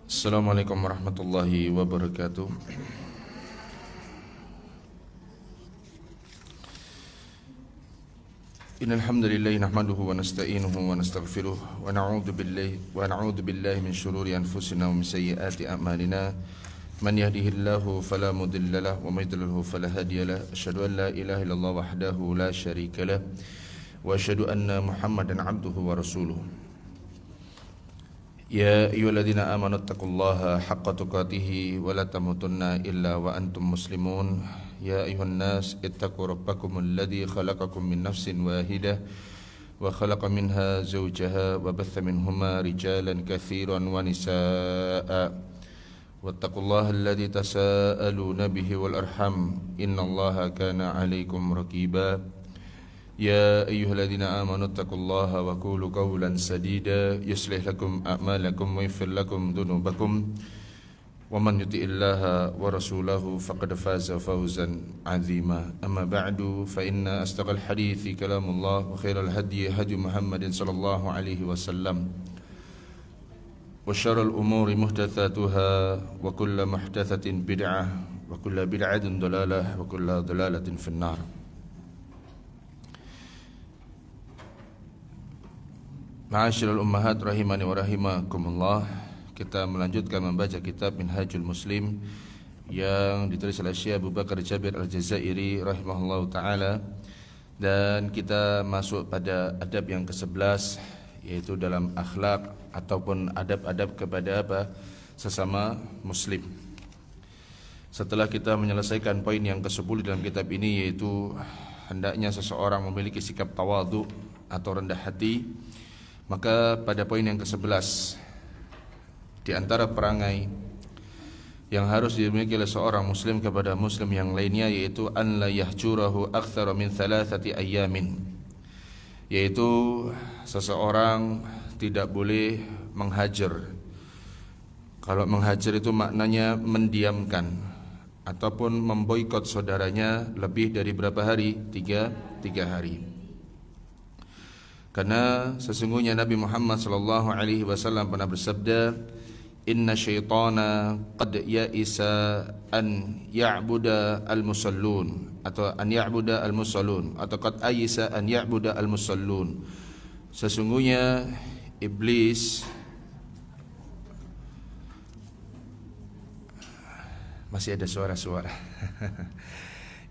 Assalamualaikum warahmatullahi wabarakatuh. Innal hamdalillah nahmaduhu wa nasta'inuhu wa nastaghfiruh wa na'udzu billahi min shururi anfusina wa min sayyiati a'malina. Man yahdihillahu fala mudilla lahu wa may yudlilhu fala hadiya lahu. Asyhadu an la ilaha illallah wahdahu la syarika lahu wa asyhadu anna Muhammadan 'abduhu wa rasuluh. Ya ayyuhalladzina amanu taqullaha haqqa tuqatih wa la tamutunna illa wa antum muslimun. Ya ayyuhan nas ittaqu rabbakumul ladzi khalaqakum min nafsin wahidah wa khalaqa minha zawjaha wa batha minhuma rijalan katsiran wa nisaa'a. Wattaqullaha alladzi tasaaluna bihi wal arham innallaha kana 'alaikum raqiba. Ya ayyuhalladzina amanu taqullaha wa qulu qawlan sadida yuslih lakum a'malakum wa yaghfir lakum dhunubakum wa man yuti'illaha wa rasulahu faqad faza fawzan 'azima. Amma ba'du fa inna astaqal hadithi kalamullah wa khairal hadyi hadyu Muhammadin sallallahu alaihi wasallam wa syarrul umuri muhdatsatuha wa kullu muhdatsatin bid'ah wa kullu bid'atin dhalalah wa kullu dhalalatin finnar. Ma'asyiral ummahat rahimani wa rahimakumullah. Kita melanjutkan membaca kitab Minhajul Muslim yang ditulis oleh Syekh Abu Bakar Jabir Al-Jazairi rahimahullahu taala, dan kita masuk pada adab yang ke-11, yaitu dalam akhlak ataupun adab-adab kepada sesama muslim. Setelah kita menyelesaikan poin yang ke-10 dalam kitab ini, yaitu hendaknya seseorang memiliki sikap tawadhu atau rendah hati, maka pada poin yang ke-11, di antara perangai yang harus dimiliki oleh seorang muslim kepada muslim yang lainnya, yaitu an la yahjurahu aktsara min thalathati ayyamin, yaitu seseorang tidak boleh menghajar. Kalau menghajar itu maknanya mendiamkan ataupun memboikot saudaranya lebih dari berapa hari? Tiga hari. Karena sesungguhnya Nabi Muhammad sallallahu alaihi wasallam pernah bersabda, inna syaitana qad ya'isa an ya'buda al-musallun, atau an ya'buda al-musallun, atau qad ayisa an ya'buda al-musallun. Sesungguhnya iblis masih ada suara-suara.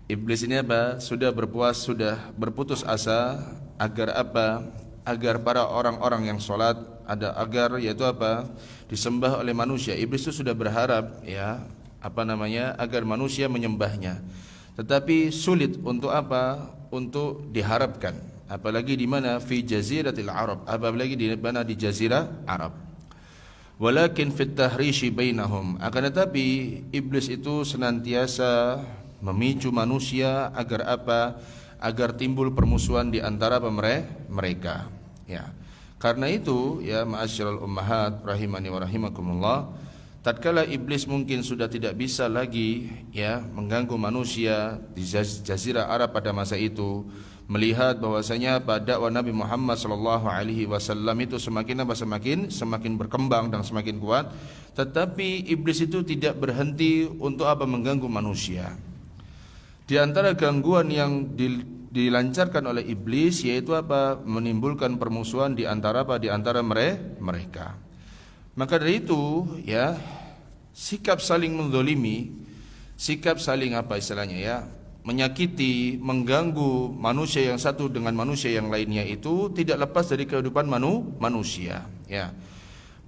Iblis ini sudah berputus asa agar agar para orang-orang yang sholat yaitu disembah oleh manusia. Iblis itu sudah berharap agar manusia menyembahnya. Tetapi sulit untuk untuk diharapkan, apalagi di mana fi jaziratil Arab, apalagi di mana di jazirah Arab. Walakin fit tahrishi bainahum, akan tetapi iblis itu senantiasa memicu manusia agar timbul permusuhan di antara mereka. Ya. Karena itu, ya ma'asyiral ummahat rahimani wa rahimakumullah, tatkala iblis mungkin sudah tidak bisa lagi mengganggu manusia di jazirah Arab pada masa itu, melihat bahwasanya dakwah Nabi Muhammad sallallahu alaihi wasallam itu semakin berkembang dan semakin kuat, tetapi iblis itu tidak berhenti untuk mengganggu manusia. Di antara gangguan yang dilancarkan oleh iblis yaitu menimbulkan permusuhan di antara mereka. Maka dari itu, sikap saling menzalimi, sikap saling menyakiti, mengganggu manusia yang satu dengan manusia yang lainnya itu tidak lepas dari kehidupan manusia.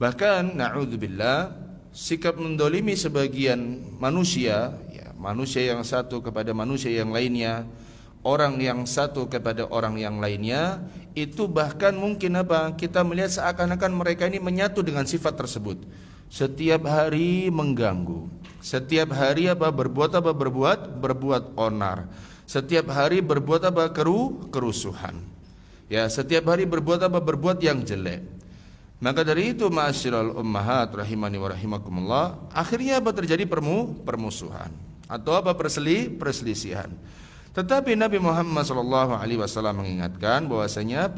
Bahkan na'udzubillah, sikap menzalimi sebagian manusia, manusia yang satu kepada manusia yang lainnya, orang yang satu kepada orang yang lainnya, itu bahkan mungkin kita melihat seakan-akan mereka ini menyatu dengan sifat tersebut. Setiap hari mengganggu, setiap hari berbuat onar, setiap hari berbuat kerusuhan, setiap hari berbuat yang jelek. Maka dari itu ma'asyiral ummahat rahimani wa rahimakumullah, akhirnya terjadi permusuhan atau perselisihan. Tetapi Nabi Muhammad sallallahu alaihi wasallam mengingatkan bahwasanya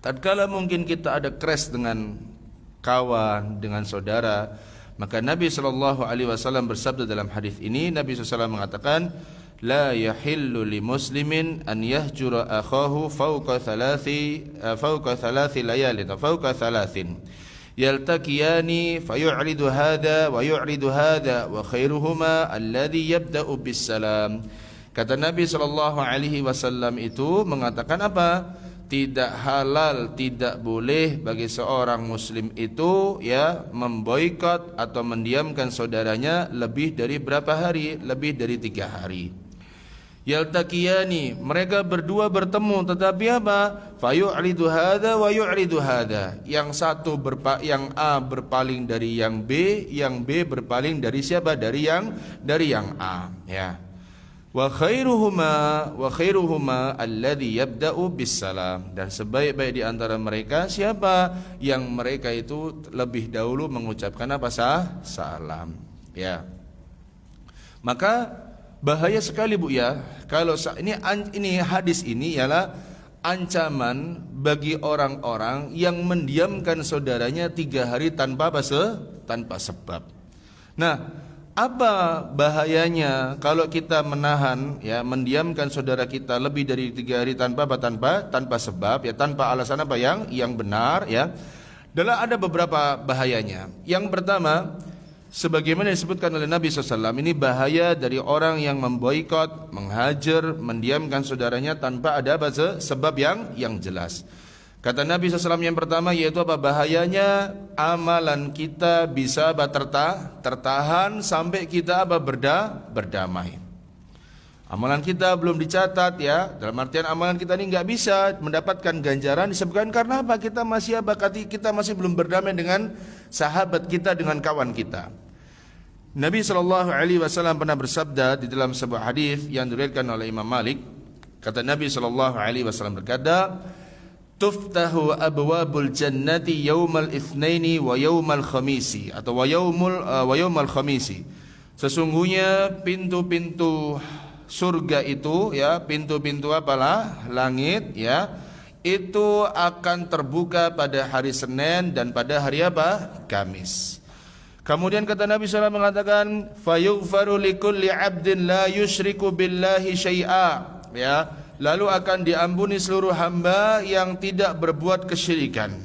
tatkala mungkin kita ada crash dengan kawan, dengan saudara. Maka Nabi SAW bersabda dalam hadis ini, Nabi SAW mengatakan, la yahillu li muslimin an yahjura akhahu fawqa thalathi layalin fawqa thalathin yaltaqiyani fayu'ridu hadha wa yu'ridu hadha wa khairuhuma alladhi yabda'u bis salam. Kata Nabi SAW itu mengatakan apa? Tidak halal, tidak boleh bagi seorang muslim itu ya memboikot atau mendiamkan saudaranya lebih dari berapa hari? Lebih dari 3 hari. Yaltaqiyani, mereka berdua bertemu, tetapi apa? Fayu'ridu hadza wa yu'ridu hadza. Yang satu yang A berpaling dari yang B, yang B berpaling dari siapa? Dari yang A, ya. Wa khairuhuma alladhi yabda'u bis salam. Dan sebaik-baik di antara mereka siapa? Yang mereka itu lebih dahulu mengucapkan apa? Salam, ya. Maka bahaya sekali Bu ya, kalau ini hadis ini ialah ancaman bagi orang-orang yang mendiamkan saudaranya 3 hari tanpa sebab. Nah, apa bahayanya kalau kita menahan ya, mendiamkan saudara kita lebih dari 3 hari tanpa sebab ya, tanpa alasan apa yang benar ya? Ada beberapa bahayanya. Yang pertama, sebagaimana disebutkan oleh Nabi SAW, ini bahaya dari orang yang memboikot, menghajar, mendiamkan saudaranya tanpa ada sebab yang jelas. Kata Nabi SAW yang pertama yaitu apa? Bahayanya amalan kita bisa tertahan sampai kita berdamai. Amalan kita belum dicatat ya, dalam artian amalan kita ini nggak bisa mendapatkan ganjaran disebabkan karena apa? Kita masih belum berdamai dengan sahabat kita, dengan kawan kita. Nabi SAW pernah bersabda di dalam sebuah hadis yang diriwayatkan oleh Imam Malik. Kata Nabi SAW berkata, tuftahu abwabul jannati yaumal itsnaini wa yaumal khamisi, atau wa yaumal khamisi. Sesungguhnya pintu-pintu surga itu ya, pintu-pintu apalah langit ya, itu akan terbuka pada hari Senin dan pada hari apa? Kamis. Kemudian kata Nabi SAW mengatakan, fayughfaru likulli 'abdin la yusyriku billahi syai'a, ya, lalu akan diampuni seluruh hamba yang tidak berbuat kesyirikan.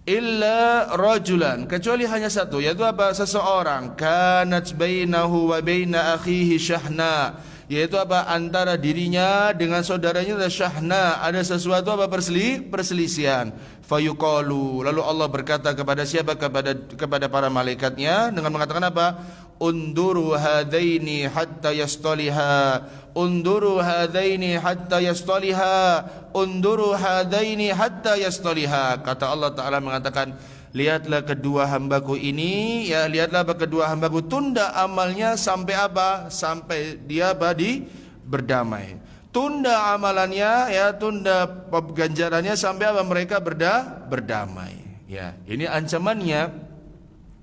Illa rajulan, kecuali hanya satu, yaitu apa? Seseorang kanat bainahu wa baina akhihi syahna, yaitu apa? Antara dirinya dengan saudaranya ada syahna, ada sesuatu apa? Perselisihan. Fayuqalu, lalu Allah berkata kepada siapa? Kepada para malaikatnya dengan mengatakan apa? Unduru hadaini hatta yastaliha, unduru hadaini hatta yastaliha, unduru hadaini hatta yastaliha. Kata Allah Ta'ala mengatakan, lihatlah kedua hambaku ini ya, lihatlah kedua hambaku tunda amalnya sampai apa? Sampai dia berdamai. Tunda amalannya ya, tunda ganjarannya sampai apa? Mereka berdamai. Ya, ini ancamannya,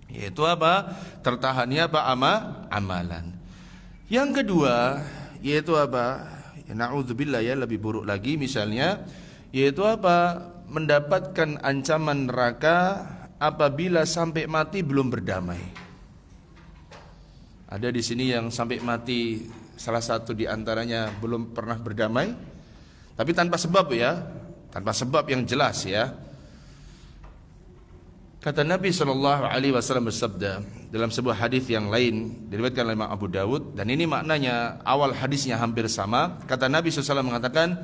yaitu apa? Tertahannya apa? Amalan. Yang kedua, yaitu apa? Ya, na'udzubillah ya, lebih buruk lagi misalnya, yaitu apa? Mendapatkan ancaman neraka apabila sampai mati belum berdamai. Ada di sini yang sampai mati, salah satu di antaranya belum pernah berdamai, tapi tanpa sebab ya, tanpa sebab yang jelas ya. Kata Nabi SAW bersabda dalam sebuah hadis yang lain diriwayatkan oleh Imam Abu Dawud, dan ini maknanya awal hadisnya hampir sama. Kata Nabi SAW mengatakan,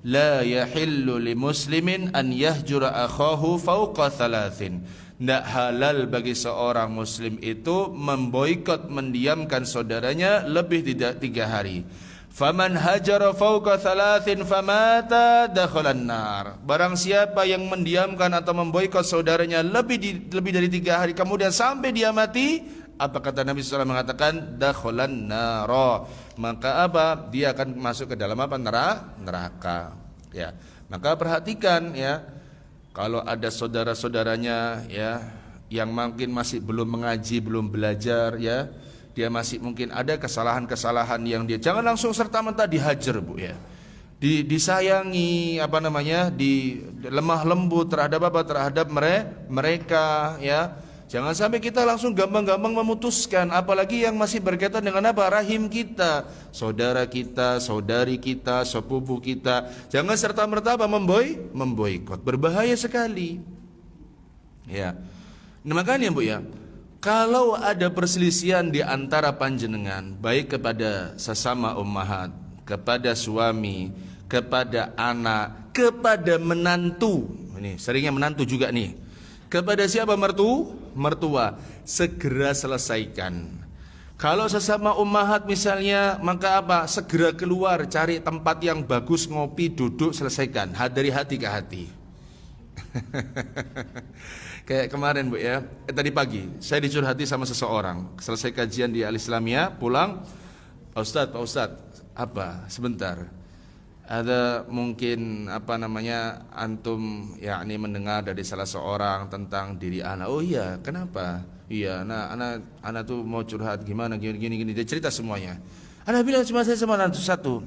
la yahillu li muslimin an yahjura akhahu fawqa thalathin. Tidak halal bagi seorang muslim itu memboikot, mendiamkan saudaranya lebih tidak 3 hari. Faman hajara fawqa thalathin famata dakhalan nar. Barang siapa yang mendiamkan atau memboikot saudaranya lebih dari 3 hari kemudian sampai dia mati, apa kata Nabi SAW mengatakan? Dakhalan nar. Maka apa? Dia akan masuk ke dalam apa? Neraka. Ya. Maka perhatikan ya, kalau ada saudara-saudaranya ya yang mungkin masih belum mengaji, belum belajar ya, dia masih mungkin ada kesalahan-kesalahan yang dia, jangan langsung serta-merta dihajar Bu ya. disayangi, apa namanya, di lemah lembut terhadap apa, terhadap mereka, ya. Jangan sampai kita langsung gampang-gampang memutuskan, apalagi yang masih berkaitan dengan apa, rahim kita, saudara kita, saudari kita, sepupu kita. Jangan serta-merta apa, memboikot, berbahaya sekali. Ya. Nah, makanya Bu ya, kalau ada perselisihan di antara panjenengan, baik kepada sesama ummahat, kepada suami, kepada anak, kepada menantu. Ini seringnya menantu juga nih. Kepada siapa? Mertua. Segera selesaikan. Kalau sesama ummahat misalnya, maka apa? Segera keluar, cari tempat yang bagus, ngopi, duduk, selesaikan. Dari hati ke hati. Kayak kemarin Bu ya, tadi pagi saya dicurhati sama seseorang. Selesai kajian di Al-Islamiyah, pulang, Pak Ustadz, apa? Sebentar. Ada mungkin apa namanya, antum yakni mendengar dari salah seorang tentang diri anak. Oh iya, kenapa? Iya, nah anak tuh mau curhat gini. Dia cerita semuanya. Anak bilang cuma saya sama antum satu.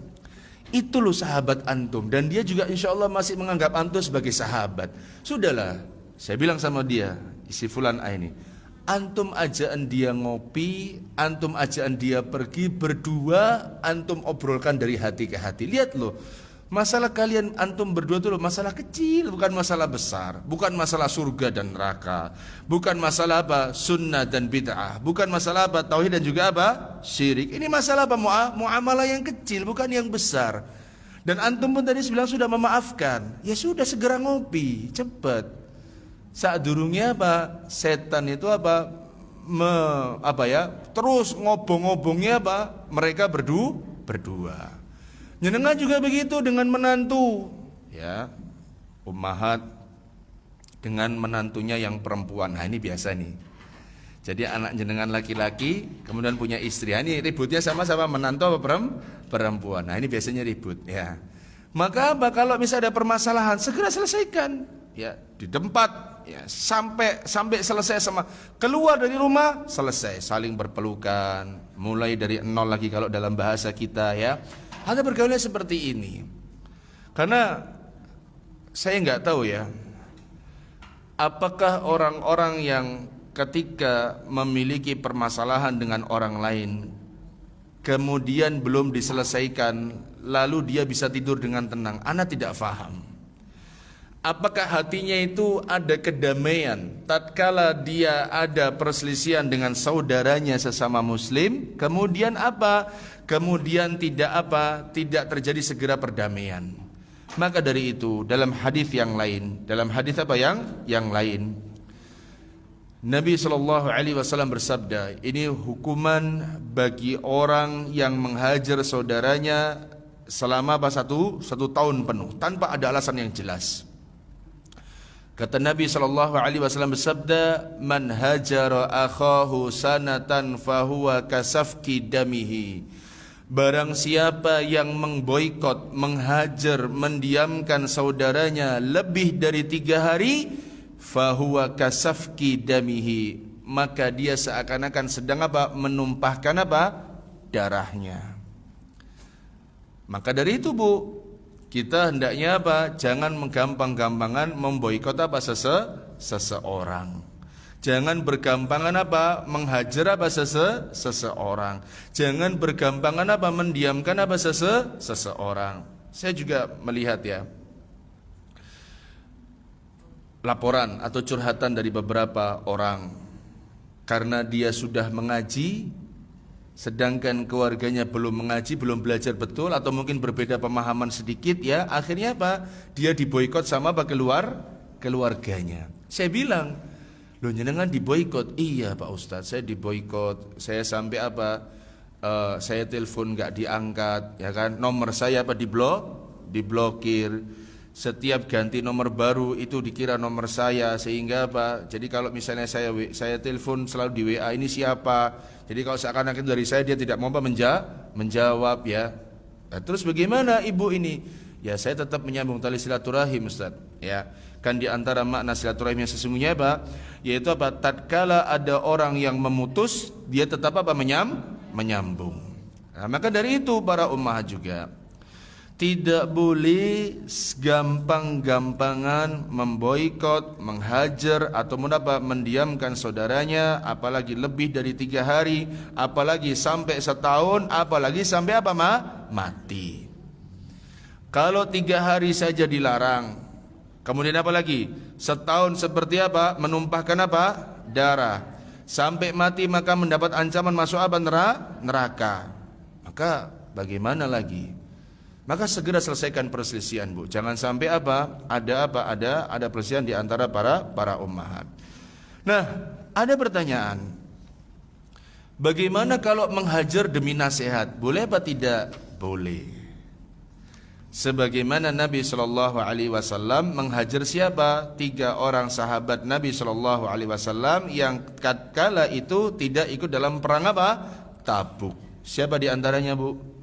Itu loh sahabat antum, dan dia juga insya Allah masih menganggap antum sebagai sahabat. Sudahlah, saya bilang sama dia, si fulan ini, antum ajaan dia ngopi, antum ajaan dia pergi berdua, antum obrolkan dari hati ke hati. Lihat loh, masalah kalian antum berdua itu loh masalah kecil, bukan masalah besar, bukan masalah surga dan neraka, bukan masalah apa sunnah dan bid'ah, bukan masalah apa tauhid dan juga apa syirik. Ini masalah apa muamalah yang kecil, bukan yang besar. Dan antum pun tadi bilang sudah memaafkan. Ya sudah, segera ngopi, cepat. Saat durungnya apa? Setan itu apa? Terus ngobong-ngobongnya apa? Mereka berdua. Jenengan juga begitu dengan menantu, ya. Ummahat dengan menantunya yang perempuan. Nah, ini biasa nih. Jadi anak jenengan laki-laki kemudian punya istri. Nah, ini ributnya sama-sama menantu apa perempuan. Nah, ini biasanya ribut, ya. Maka apa? Kalau misalnya ada permasalahan, segera selesaikan, ya, di tempat, ya, sampai selesai, sama keluar dari rumah selesai, saling berpelukan, mulai dari nol lagi kalau dalam bahasa kita, ya. Ada bergaulnya seperti ini. Karena saya nggak tahu ya, apakah orang-orang yang ketika memiliki permasalahan dengan orang lain kemudian belum diselesaikan lalu dia bisa tidur dengan tenang. Ana tidak paham. Apakah hatinya itu ada kedamaian tatkala dia ada perselisihan dengan saudaranya sesama muslim, kemudian apa? Kemudian tidak terjadi segera perdamaian. Maka dari itu dalam hadis yang lain, yang lain, Nabi SAW bersabda, ini hukuman bagi orang yang menghajar saudaranya selama satu tahun penuh tanpa ada alasan yang jelas. Kata Nabi SAW bersabda, man hajara akhahu sanatan fahuwa kasafki damihi. Barang siapa yang memboikot, menghajar, mendiamkan saudaranya lebih dari 3 hari, fahuwa kasafki damihi, maka dia seakan-akan sedang menumpahkan darahnya. Maka dari itu Bu, kita hendaknya jangan menggampang-gampangan memboikot seseorang. Jangan bergampangan menghajar seseorang. Jangan bergampangan mendiamkan seseorang. Saya juga melihat ya, laporan atau curhatan dari beberapa orang, karena dia sudah mengaji sedangkan keluarganya belum mengaji, belum belajar betul, atau mungkin berbeda pemahaman sedikit, ya, akhirnya dia diboikot sama keluarganya. Saya bilang, loh jenengan diboikot? Iya Pak Ustadz, saya diboikot. Saya sampai saya telepon nggak diangkat, ya kan? Nomor saya diblokir. Setiap ganti nomor baru itu dikira nomor saya, sehingga jadi kalau misalnya saya telepon selalu di WA, ini siapa? Jadi kalau seakan-akan dari saya, dia tidak mau menjawab, ya. Nah, terus bagaimana ibu ini? Ya saya tetap menyambung tali silaturahim Ustaz, ya. Kan di antara makna silaturahim yang sesungguhnya yaitu tatkala ada orang yang memutus, dia tetap menyambung. Nah, maka dari itu para ummahat juga, tidak boleh gampang-gampangan memboikot, menghajar atau mendiamkan saudaranya, apalagi lebih dari 3 hari, apalagi sampai setahun, apalagi sampai mati. Kalau 3 hari saja dilarang, kemudian apalagi setahun seperti menumpahkan darah, sampai mati maka mendapat ancaman masuk neraka. Maka bagaimana lagi? Maka segera selesaikan perselisihan, Bu. Jangan sampai ada perselisihan di antara para ummahat. Nah, ada pertanyaan. Bagaimana kalau menghajar demi nasihat? Boleh apa tidak? Boleh. Sebagaimana Nabi sallallahu alaihi wasallam menghajar siapa? 3 orang sahabat Nabi sallallahu alaihi wasallam yang tatkala itu tidak ikut dalam perang Tabuk. Siapa di antaranya, Bu?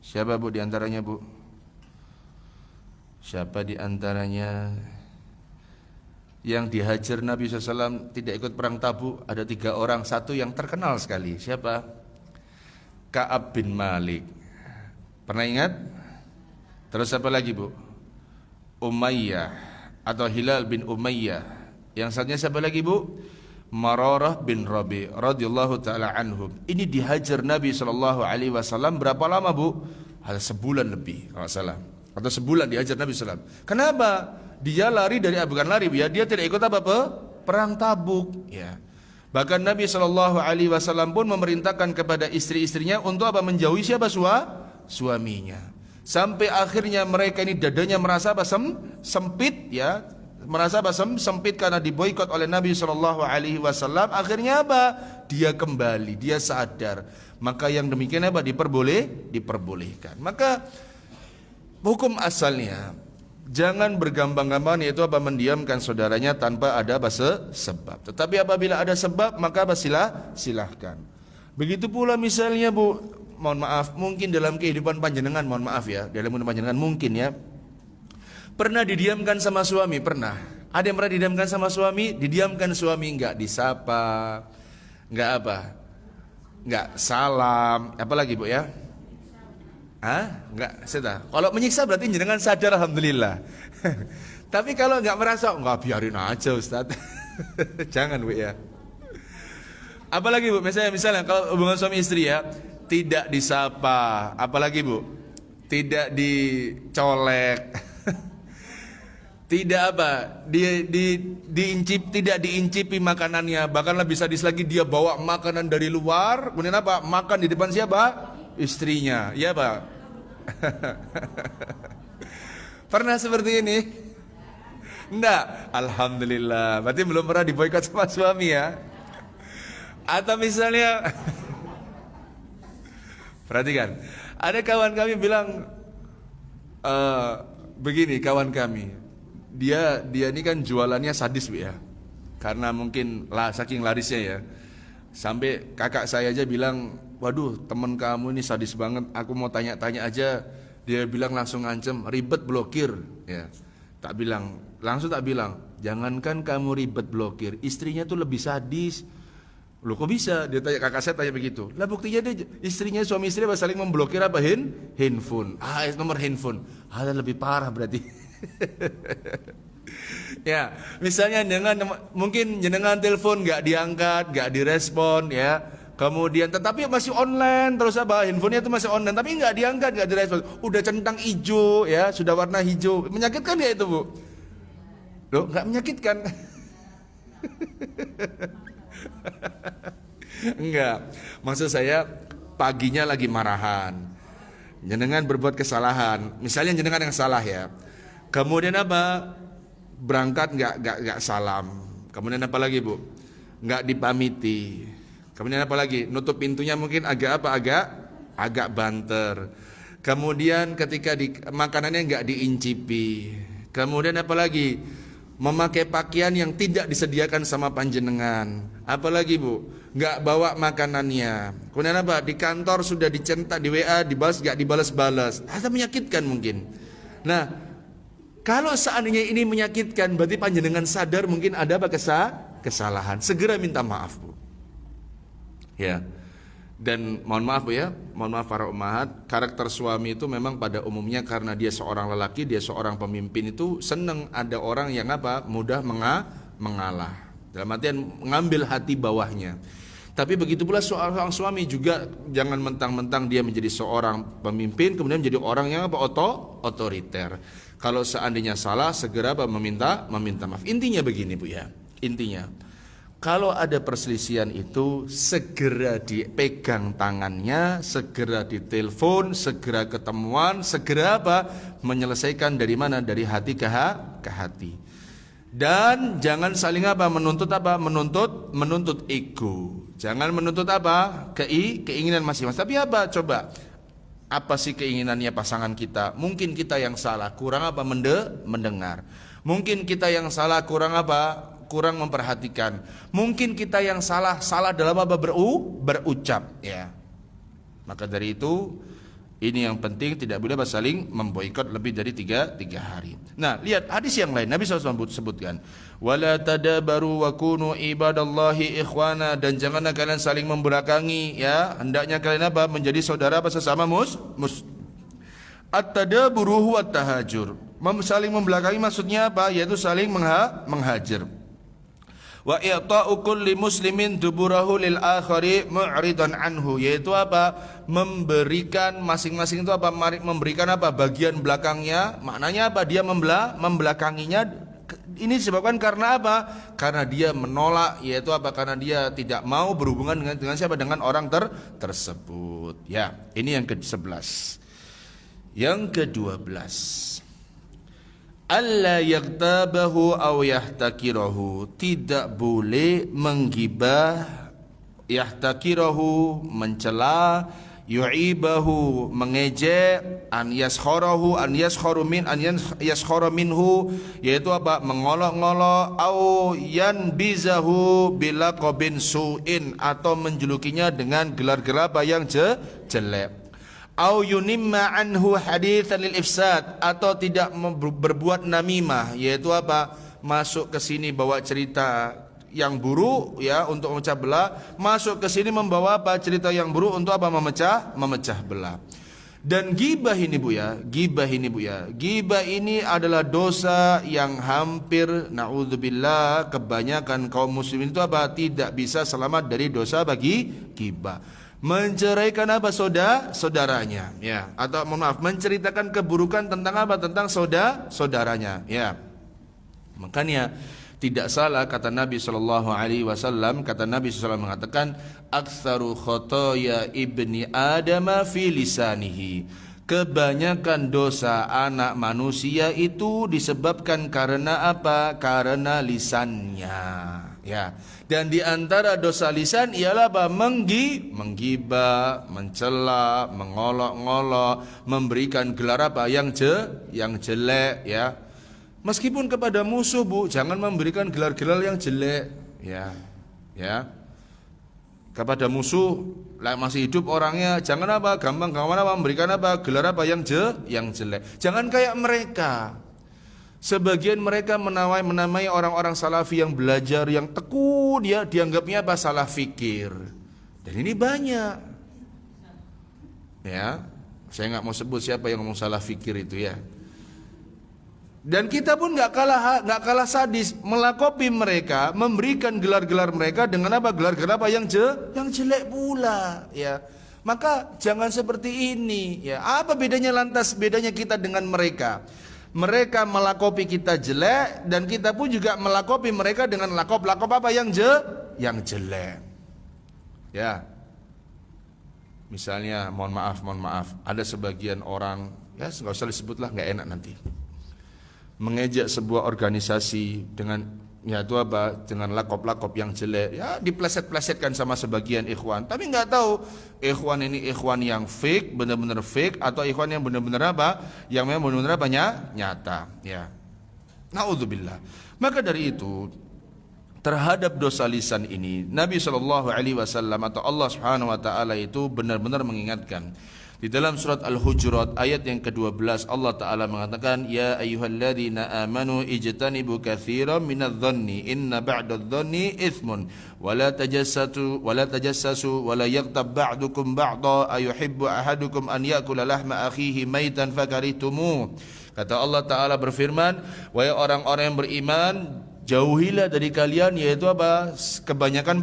Siapa, Bu, di antaranya, Bu? Siapa di antaranya yang dihajar Nabi SAW tidak ikut perang Tabuk? Ada 3 orang, satu yang terkenal sekali. Siapa? Ka'ab bin Malik. Pernah ingat? Terus apa lagi, Bu? Umayyah atau Hilal bin Umayyah. Yang satunya siapa lagi, Bu? Mararah bin Rabi radhiyallahu taala anhum. Ini dihajar Nabi sallallahu alaihi wasallam berapa lama, Bu? Hal sebulan lebih kalau salah. Atau sebulan dihajar Nabi sallallahu alaihi wasallam. Kenapa? Dia lari dari bukan lari, ya, dia tidak ikut perang Tabuk, ya. Bahkan Nabi sallallahu alaihi wasallam pun memerintahkan kepada istri-istrinya untuk menjauhi siapa? Suaminya. Sampai akhirnya mereka ini dadanya merasa sempit, ya. Merasa sempit karena diboikot oleh Nabi sallallahu alaihi wasallam. Akhirnya dia kembali, dia sadar. Maka yang demikian diperbolehkan. Maka hukum asalnya jangan bergampang-gampang, yaitu mendiamkan saudaranya tanpa ada sebab. Tetapi apabila ada sebab maka silahkan. Begitu pula misalnya, Bu, mohon maaf, mungkin dalam kehidupan panjenengan, mohon maaf ya, dalam kehidupan panjenengan mungkin ya, pernah didiamkan sama suami, pernah. Ada yang pernah didiamkan sama suami, didiamkan suami, enggak disapa, enggak salam, apalagi, Bu, ya? Enggak, kalau menyiksa berarti jenengan sadar, alhamdulillah. Tapi kalau enggak merasa, enggak, biarin aja, Ustaz. Jangan, Bu, ya. Apalagi, Bu, misalnya kalau hubungan suami istri, ya, tidak disapa, apalagi, Bu? Tidak dicolek. Tidak tidak diincipi makanannya. Bahkan lebih sadis lagi, dia bawa makanan dari luar, kemudian makan di depan siapa? Istrinya, ya, Pak. Pernah seperti ini? Enggak, alhamdulillah. Berarti belum pernah diboikot sama suami, ya. Atau misalnya perhatikan, ada kawan kami bilang begini, kawan kami, dia ini kan jualannya sadis, Bu, ya. Karena mungkin saking larisnya, ya. Sampai kakak saya aja bilang, waduh, temen kamu ini sadis banget, aku mau tanya-tanya aja. Dia bilang langsung ngancem, ribet blokir, ya. Langsung tak bilang, jangankan kamu ribet blokir, istrinya tuh lebih sadis. Loh, kok bisa? Dia tanya, kakak saya tanya begitu. Lah, buktinya dia suami istri saling memblokir handphone. Nomor handphone. Hal lebih parah berarti. Ya, misalnya mungkin jenengan telepon nggak diangkat, nggak direspon, ya. Kemudian tetapi masih online terus, handphonenya itu masih online tapi nggak diangkat, nggak direspon. Udah centang hijau, ya, sudah warna hijau. Menyakitkan nggak itu, Bu? Loh, nggak menyakitkan. Enggak. Maksud saya, paginya lagi marahan, jenengan berbuat kesalahan, misalnya jenengan yang salah, ya. Kemudian berangkat nggak salam. Kemudian apa lagi, Bu? Nggak dipamiti. Kemudian apa lagi? Nutup pintunya mungkin agak banter. Kemudian ketika makanannya nggak diincipi. Kemudian apa lagi? Memakai pakaian yang tidak disediakan sama panjenengan. Apalagi, Bu? Nggak bawa makanannya. Kemudian di kantor sudah dicentak di WA, dibalas nggak dibalas-balas. Ada menyakitkan mungkin. Nah, kalau seandainya ini menyakitkan, berarti panjenengan sadar mungkin ada kesalahan. Segera minta maaf, Bu. Ya. Dan mohon maaf Bu ya, mohon maaf para ummahat, karakter suami itu memang pada umumnya karena dia seorang lelaki, dia seorang pemimpin, itu senang ada orang yang mudah mengalah. Dalam artian mengambil hati bawahnya. Tapi begitu pula seorang suami juga jangan mentang-mentang dia menjadi seorang pemimpin kemudian menjadi orang yang otoriter. Kalau seandainya salah segera meminta maaf. Intinya begini Bu ya. Intinya kalau ada perselisihan itu segera dipegang tangannya, segera ditelepon, segera ketemuan, segera menyelesaikan dari mana? Dari hati ke hati. Dan jangan saling menuntut ego. Jangan menuntut keinginan masing-masing. Tapi coba apa sih keinginannya pasangan kita? Mungkin kita yang salah, kurang mendengar. Mungkin kita yang salah, kurang memperhatikan. Mungkin kita yang salah dalam berucap ya. Maka dari itu ini yang penting, tidak boleh saling memboikot lebih dari tiga hari. Nah, lihat hadis yang lain. Nabi SAW sebutkan, wala tadabaru wa kunu ibadallahi ikhwana, dan janganlah kalian saling membelakangi ya. Hendaknya kalian menjadi saudara sesama At-tadaburu huwa tahajur. Saling membelakangi maksudnya yaitu saling menghajar. Wa i'ta'u kulli muslimin duburahu lil akhari mu'ridan anhu, yaitu memberikan masing-masing itu memberikan bagian belakangnya. Maknanya dia membelakanginya. Ini disebabkan karena karena dia menolak, yaitu karena dia tidak mau berhubungan dengan siapa, dengan orang tersebut ya. Ini yang ke-11. Yang ke-12, alla yaghtabahu aw yahtakirahu, tidak boleh menggibah, yahtakirahu mencela, yu'ibahu mengejek, an yaskharahu an yaskhara minhu, yaitu mengolok-ngolok, au yanbizahu bilaqabin su'in, atau menjulukinya dengan gelar-gelar yang jelek. Au yunimma anhu haditsan lil ifsad, atau tidak berbuat namimah, yaitu masuk ke sini bawa cerita yang buruk ya untuk memecah belah, masuk ke sini membawa cerita yang buruk untuk memecah belah. Dan ghibah ini Bu ya, ghibah ini adalah dosa yang hampir naudzubillah kebanyakan kaum muslimin itu tidak bisa selamat dari dosa bagi ghibah. Menceraikan saudaranya ya, atau menceritakan keburukan tentang tentang saudaranya ya. Makanya tidak salah kata Nabi SAW, kata Nabi SAW mengatakan, aktsaru khotoya ibni adama fi lisanihi, kebanyakan dosa anak manusia itu disebabkan karena karena lisannya ya. Dan di antara dosa lisan ialah menggibah, mencela, mengolok-ngolok, memberikan gelar yang jelek ya. Meskipun kepada musuh Bu, jangan memberikan gelar-gelar yang jelek ya. Ya. Kepada musuh masih hidup orangnya, jangan gampang-gampang memberikan gelar yang jelek. Jangan kayak mereka. Sebagian mereka menamai orang-orang salafi yang belajar, yang tekun, dia dianggapnya salah fikir. Dan ini banyak. Ya, saya nggak mau sebut siapa yang ngomong salah fikir itu ya. Dan kita pun nggak kalah sadis melakopi mereka, memberikan gelar-gelar mereka dengan gelar-gelar yang jelek pula ya. Maka jangan seperti ini ya. Apa bedanya kita dengan mereka? Mereka melakopi kita jelek, dan kita pun juga melakopi mereka dengan lakop yang jelek. Ya. Misalnya, mohon maaf, ada sebagian orang, ya nggak usah disebutlah, nggak enak nanti, mengejek sebuah organisasi dengan dengan lakop yang jelek, ya dipleset-plesetkan sama sebagian ikhwan. Tapi nggak tahu ikhwan ini ikhwan yang fake, benar-benar fake, atau ikhwan yang benar-benar yang memang benar-benar nyata. Ya, naudzubillah. Maka dari itu, terhadap dosa lisan ini, Nabi SAW atau Allah Subhanahu Wa Taala itu benar-benar mengingatkan. Di dalam surat Al-Hujurat ayat yang ke-12 Allah Ta'ala mengatakan, Ya ayyuhalladzina amanu ijtanibu katsiran minadh-dhanni inna ba'dadh-dhanni ithmun wa la tajassasu wa la yaghtab ba'dukum ba'dha ayuhibbu ahadukum an ya'kula lahma akhihi maitan fakarihtumu. Kata Allah Ta'ala berfirman, wahai orang-orang yang beriman, jauhilah dari kalian yaitu apa? Kebanyakan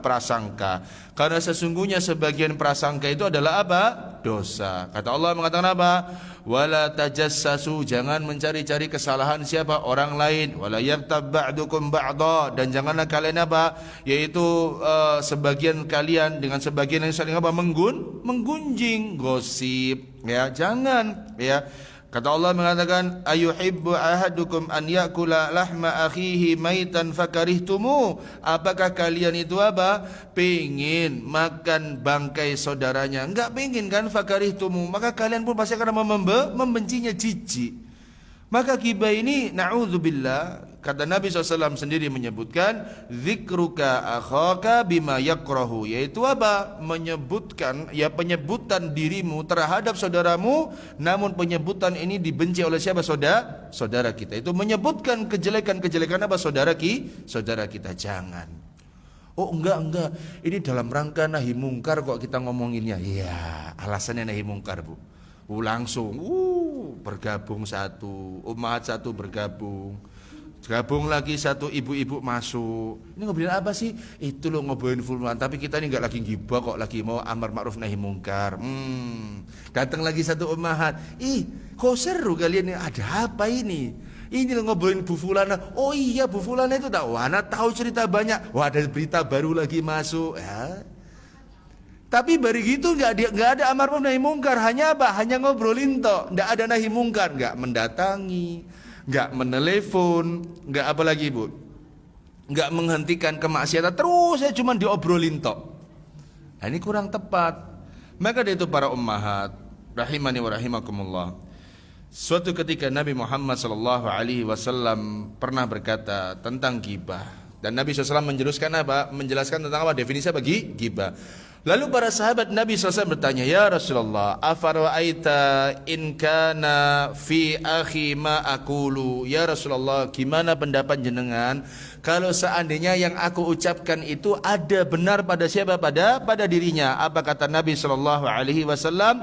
prasangka. Karena sesungguhnya sebagian prasangka itu adalah apa? Dosa. Kata Allah mengatakan apa? Wala tajassasu, jangan mencari-cari kesalahan siapa? Orang lain. Wala yaghtab ba'dukum ba'dha, dan janganlah kalian apa? Yaitu sebagian kalian dengan sebagian yang saling apa? Menggunjing, gosip. Ya, jangan, ya. Kata Allah mengatakan, ayuhibbu ahadukum an yakula lahma akhihi maitan fakarihtumu. Apakah kalian itu apa? Pengin makan bangkai saudaranya? Enggak pengin kan? Fakarihtumu. Maka kalian pun pasti akan membencinya, jijik. Maka gibah ini, na'udzubillah, kata Nabi SAW sendiri menyebutkan, zikruka akhaka bima yakrahu, yaitu apa? Menyebutkan, ya, penyebutan dirimu terhadap saudaramu, namun penyebutan ini dibenci oleh siapa? Saudara kita. Itu menyebutkan kejelekan-kejelekan apa? Saudara kita. Jangan. Oh enggak, ini dalam rangka nahi mungkar kok kita ngomonginnya. Iya, alasannya nahi mungkar, Bu. Langsung bergabung satu, umat satu bergabung lagi satu, ibu-ibu masuk. Ini ngobrolin apa sih? Itu loh, ngobrolin fulan. Tapi kita ini nggak lagi gibah kok, lagi mau amar ma'ruf nahi mungkar. Datang lagi satu umahat. Kok seru kalian ini? Ada apa ini? Ini loh ngobrolin Bu Fulana. Oh iya, Bu Fulana itu tak wana tahu cerita banyak. Wah, ada berita baru lagi masuk. Ya. Tapi bari gitu nggak ada amar ma'ruf nahi mungkar, hanya apa? Hanya ngobrolin toh, nggak ada nahi mungkar, nggak mendatangi, nggak menelepon, nggak apa lagi, Bu? Nggak menghentikan kemaksiatan, terus saya cuma diobrolin toh. Nah, ini kurang tepat. Maka dari itu para ummahat rahimani wa rahimakumullah. Suatu ketika Nabi Muhammad sallallahu alaihi wasallam pernah berkata tentang ghibah, dan Nabi SAW menjelaskan tentang apa definisi bagi ghibah. Lalu para sahabat Nabi SAW bertanya, Ya Rasulullah, afara'aita in kana fi akhi ma aqulu. Ya Rasulullah, gimana pendapat jenengan kalau seandainya yang aku ucapkan itu ada benar pada siapa? Pada dirinya. Apa kata Nabi SAW?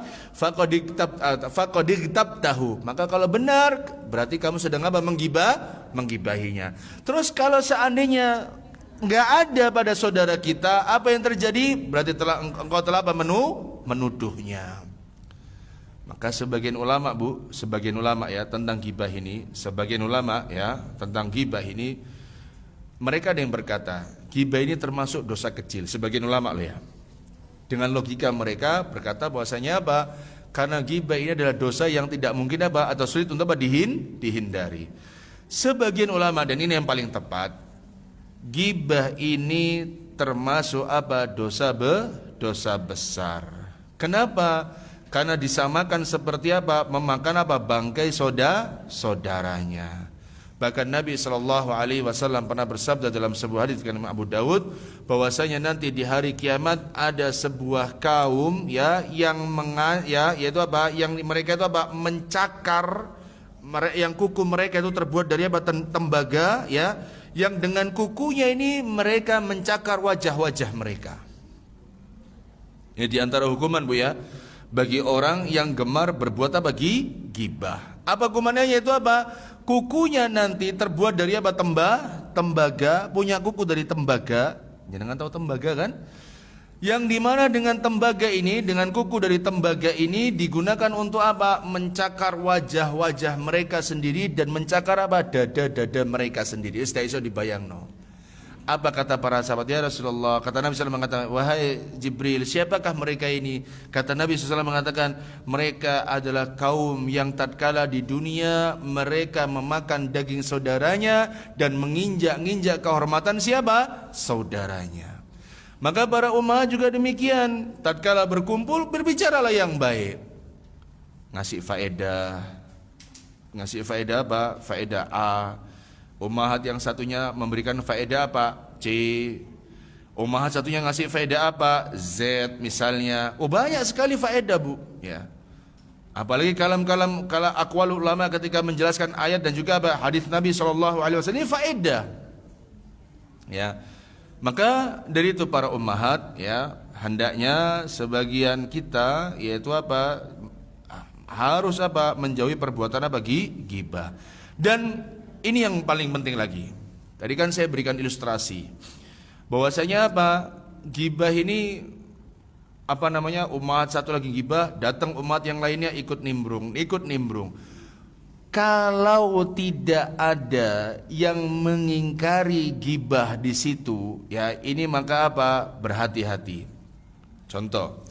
Faqadigtabtahu. Maka kalau benar, berarti kamu sedang apa? Menggibahinya. Terus kalau seandainya enggak ada pada saudara kita, apa yang terjadi? Berarti engkau telah apa? Menuduhnya. Maka sebagian ulama, Bu, ya tentang ghibah ini, mereka ada yang berkata, ghibah ini termasuk dosa kecil. Sebagian ulama loh ya. Dengan logika mereka berkata bahwasanya apa? Karena ghibah ini adalah dosa yang tidak mungkin apa? Atau sulit untuk apa? Dihindari. Sebagian ulama, dan ini yang paling tepat, ghibah ini termasuk apa? Dosa besar. Kenapa? Karena disamakan seperti apa? Memakan apa? Bangkai saudaranya. Bahkan Nabi SAW pernah bersabda dalam sebuah hadis dengan Abu Dawud, bahwasanya nanti di hari kiamat ada sebuah kaum yang mereka itu apa? Mencakar, yang kuku mereka itu terbuat dari apa? Tembaga, ya. Yang dengan kukunya ini mereka mencakar wajah-wajah mereka. Ini di antara hukuman, Bu, ya, bagi orang yang gemar berbuat apa? Ghibah. Apa hukumannya? Yaitu apa? Kukunya nanti terbuat dari apa? Tembaga, punya kuku dari tembaga. Jangan tahu tembaga kan? Yang dimana dengan tembaga ini, dengan kuku dari tembaga ini digunakan untuk apa? Mencakar wajah-wajah mereka sendiri dan mencakar apa? Dada-dada mereka sendiri. Sudah iso dibayang, no. Apa kata para sahabat? Ya Rasulullah, kata Nabi SAW mengatakan, wahai Jibril, siapakah mereka ini? Kata Nabi SAW mengatakan, mereka adalah kaum yang tatkala di dunia mereka memakan daging saudaranya dan menginjak-injak kehormatan siapa? Saudaranya. Maka para umat juga demikian, tatkala berkumpul berbicaralah yang baik. Ngasih faedah apa? Faedah A. Umahat yang satunya memberikan faedah apa? C. Ummahat satunya ngasih faedah apa? Z misalnya. Oh, banyak sekali faedah, Bu, ya. Apalagi kalam-kalam aqwal ulama ketika menjelaskan ayat dan juga hadis Nabi sallallahu alaihi wasallam, ini faedah. Ya. Maka dari itu para ummahat, ya, hendaknya sebagian kita yaitu apa? Harus apa? Menjauhi perbuatan apa? Ghibah. Dan ini yang paling penting lagi. Tadi kan saya berikan ilustrasi bahwasanya apa? Ghibah ini apa namanya? Umat satu lagi ghibah, datang umat yang lainnya ikut nimbrung. Kalau tidak ada yang mengingkari ghibah di situ, ya ini maka apa? Berhati-hati. Contoh,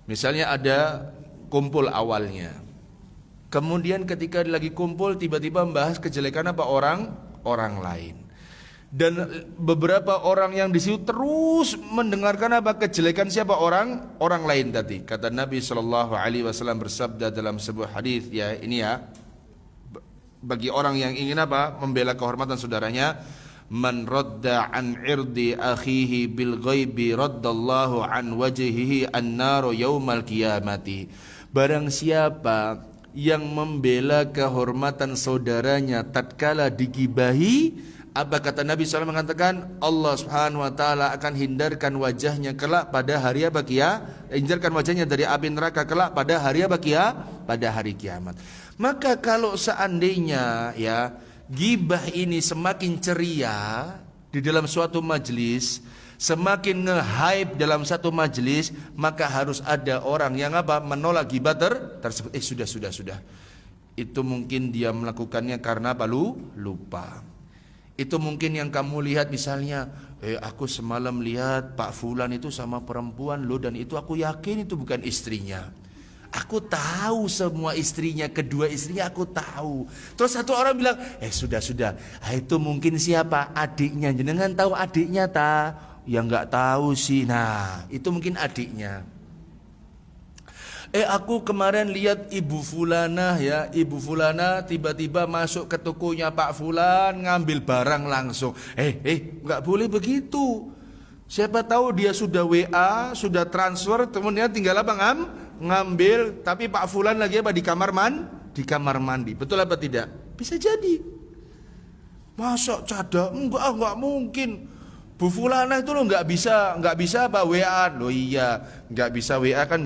misalnya ada kumpul awalnya, kemudian ketika lagi kumpul tiba-tiba membahas kejelekan apa orang lain, dan beberapa orang yang di situ terus mendengarkan apa kejelekan siapa orang lain tadi. Kata Nabi Shallallahu Alaihi Wasallam bersabda dalam sebuah hadis, ya ini ya, bagi orang yang ingin apa membela kehormatan saudaranya, man radda an irdi akhihi bil ghaibi raddallahu an wajhihi an-nar yaumal qiyamati. Barang siapa yang membela kehormatan saudaranya tatkala digibahi, apa kata Nabi SAW mengatakan, Allah Subhanahu wa taala akan hindarkan wajahnya kelak pada hari apa hindarkan wajahnya dari api neraka kelak pada hari apa pada hari kiamat. Maka kalau seandainya ya ghibah ini semakin ceria di dalam suatu majelis, semakin nge-hype dalam satu majelis, maka harus ada orang yang apa menolak ghibah tersebut. Sudah. Itu mungkin dia melakukannya karena apa? Lupa. Itu mungkin yang kamu lihat misalnya, aku semalam lihat Pak Fulan itu sama perempuan loh, dan itu aku yakin itu bukan istrinya. Aku tahu semua istrinya, kedua istrinya aku tahu. Terus satu orang bilang, sudah. Itu mungkin siapa? Adiknya. Jenengan tahu adiknya ta? Ya nggak tahu sih. Nah, itu mungkin adiknya. Aku kemarin lihat Ibu Fulana ya, Ibu Fulana tiba-tiba masuk ke tokonya Pak Fulan ngambil barang langsung. Nggak boleh begitu. Siapa tahu dia sudah WA, sudah transfer, kemudian tinggal apa ngambil, tapi Pak Fulan lagi apa di kamar mandi. Betul apa tidak? Bisa jadi. Masa cadang? Enggak mungkin. Bu Fulana itu lo nggak bisa apa WA lo. Iya, nggak bisa WA kan,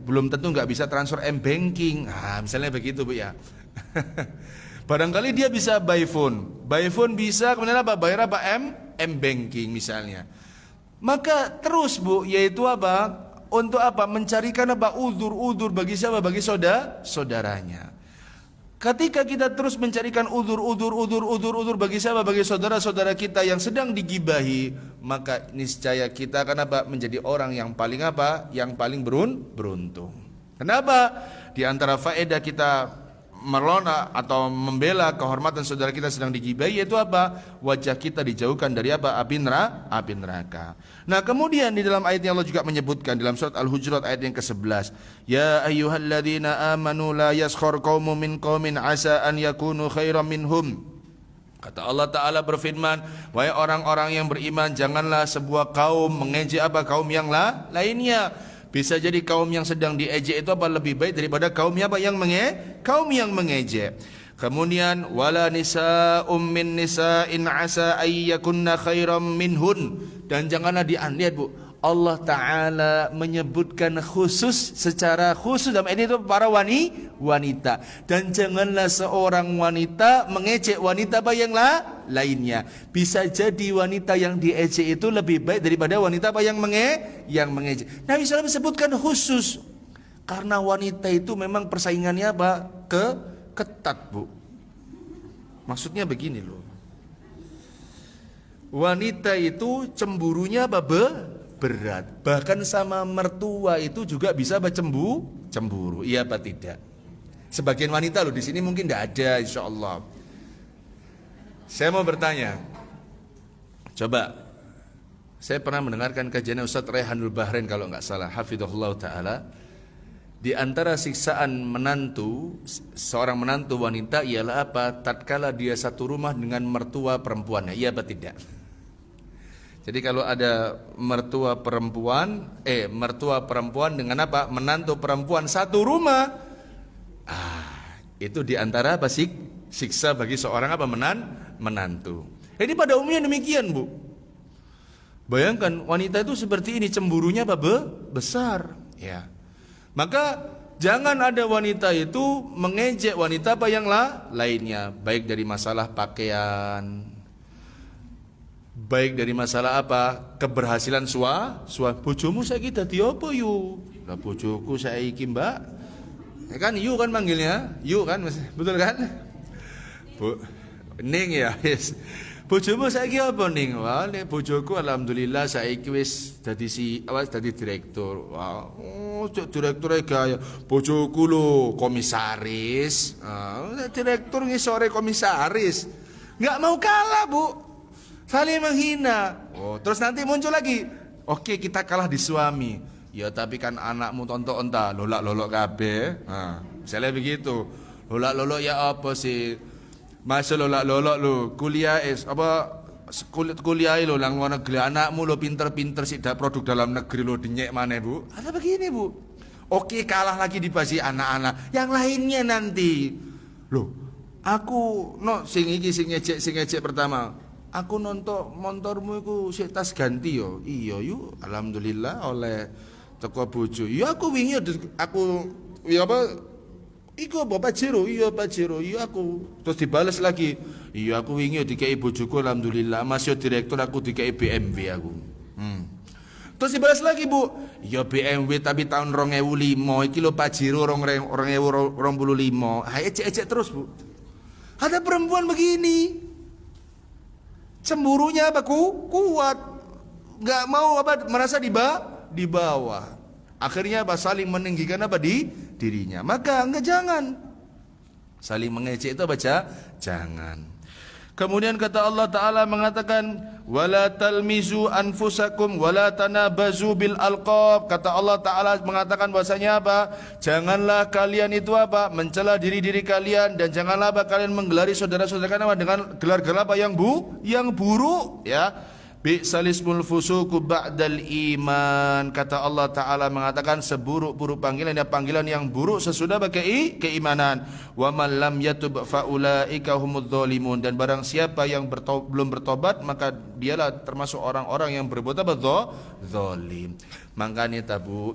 belum tentu nggak bisa transfer M-banking. Misalnya begitu Bu ya. Barangkali dia bisa by phone bisa, kemudian apa bayar apa M-banking misalnya. Maka terus Bu, yaitu apa? Untuk apa? Mencarikan apa? Udzur bagi siapa? Bagi saudaranya. Ketika kita terus mencarikan udzur bagi siapa? Bagi saudara-saudara kita yang sedang digibahi, maka niscaya kita akan apa? Menjadi orang yang paling apa? Yang paling beruntung. Kenapa? Di antara faedah kita melona atau membela kehormatan saudara kita sedang digibahi, yaitu apa? Wajah kita dijauhkan dari apa? Api neraka. Nah, kemudian di dalam ayat yang Allah juga menyebutkan dalam surat Al-Hujurat ayat yang ke-11, ya ayyuhalladzina amanu la yaskhar qaumun min qaumin asa an yakunu khairan minhum. Kata Allah Ta'ala berfirman, wahai orang-orang yang beriman, janganlah sebuah kaum mengejek apa? Kaum yang lainnya. Bisa jadi kaum yang sedang diejek itu apa? Lebih baik daripada kaum yang mengejek. Kemudian wala nisa'um min nisa'in asa ayyakunna khairam minhun. Dan janganlah lihat Bu, Allah Ta'ala menyebutkan secara khusus dalam ini itu para wanita. Dan janganlah seorang wanita mengejek wanita apa yang lainnya. Bisa jadi wanita yang diejek itu lebih baik daripada wanita apa yang mengejek. Nabi SAW sebutkan khusus karena wanita itu memang persaingannya apa? Ketat Bu. Maksudnya begini loh, wanita itu cemburunya apa? Berat. Bahkan sama mertua itu juga bisa cemburu. Iya apa tidak? Sebagian wanita loh, di sini mungkin tidak ada, insya Allah. Saya mau bertanya, coba, saya pernah mendengarkan kajian Ustaz Raihanul Bahrain kalau nggak salah, hafidhahullah ta'ala. Di antara siksaan seorang menantu wanita ialah apa? Tatkala dia satu rumah dengan mertua perempuannya. Iya apa tidak? Jadi kalau ada mertua perempuan dengan apa? Menantu perempuan satu rumah. Itu diantara apa sih? Siksa bagi seorang apa? Menantu. Ini pada umumnya demikian, Bu. Bayangkan wanita itu seperti ini, cemburunya apa? Besar, ya. Maka jangan ada wanita itu mengejek wanita apa yang lainnya, baik dari masalah pakaian, baik dari masalah apa? Keberhasilan bojomu saiki dadi apa yu? Lah bojoku saiki, Mbak. Ya kan yu kan manggilnya, yu kan, betul kan? Bu, Ning ya, yes. Bojomu saiki apa Ning? Wah, nek bojoku alhamdulillah saiki wis dadi dadi direktur. Wah, direktur gaya. Bojoku lho komisaris. Direktur ngisore komisaris. Enggak mau kalah, Bu. Saling menghina. Terus nanti muncul lagi. Oke, kita kalah di suami. Ya tapi kan anakmu tontok entah lolak-lolok kabeh. Misalnya begitu. Lolak-lolok ya apa sih? Masa lolak-lolok lu kuliah kuliah lo lang luar negeri, anakmu lo pinter-pinter sih produk dalam negeri lo dinyek mana, Bu? Ada begini, Bu. Oke, kalah lagi dibagi anak-anak. Yang lainnya nanti. Loh, aku sing ngecek pertama. Aku nonton motormu iku sik tas ganti yo. Iya yuk, alhamdulillah oleh teko bojo. Ya aku wingi aku ya apa iku apa Pajero, iya Pajero, iya aku. Terus dibales lagi, iya aku wingi dikai bojoku alhamdulillah, masih direktur aku dikai BMW aku. Terus dibales lagi, Bu, iya BMW tapi tahun 2005, iki lho Pajero 2025. Ecek-ecek terus, Bu. Ada perempuan begini. Cemburunya apa? Kuat. Enggak mau apa merasa di bawah. Akhirnya apa? Saling meninggikan apa di dirinya. Maka jangan saling mengejek itu baca jangan. Kemudian kata Allah Ta'ala mengatakan wala talmizu anfusakum wala tanabazu bil alqab. Kata Allah Ta'ala mengatakan bahasanya apa? Janganlah kalian itu apa? Mencela diri-diri kalian, dan janganlah apa? Kalian menggelari saudara-saudara kalian dengan gelar-gelar apa? Yang buruk, ya. Bi'salismul fusuku ba'dal iman. Kata Allah Ta'ala mengatakan seburuk-buruk panggilan yang buruk sesudah keimanan. Wa man lam yatub faulaika humudz zalimun. Dan barang siapa yang belum bertobat, maka dialah termasuk orang-orang yang berbuat apa? Zalim. Makanya tabu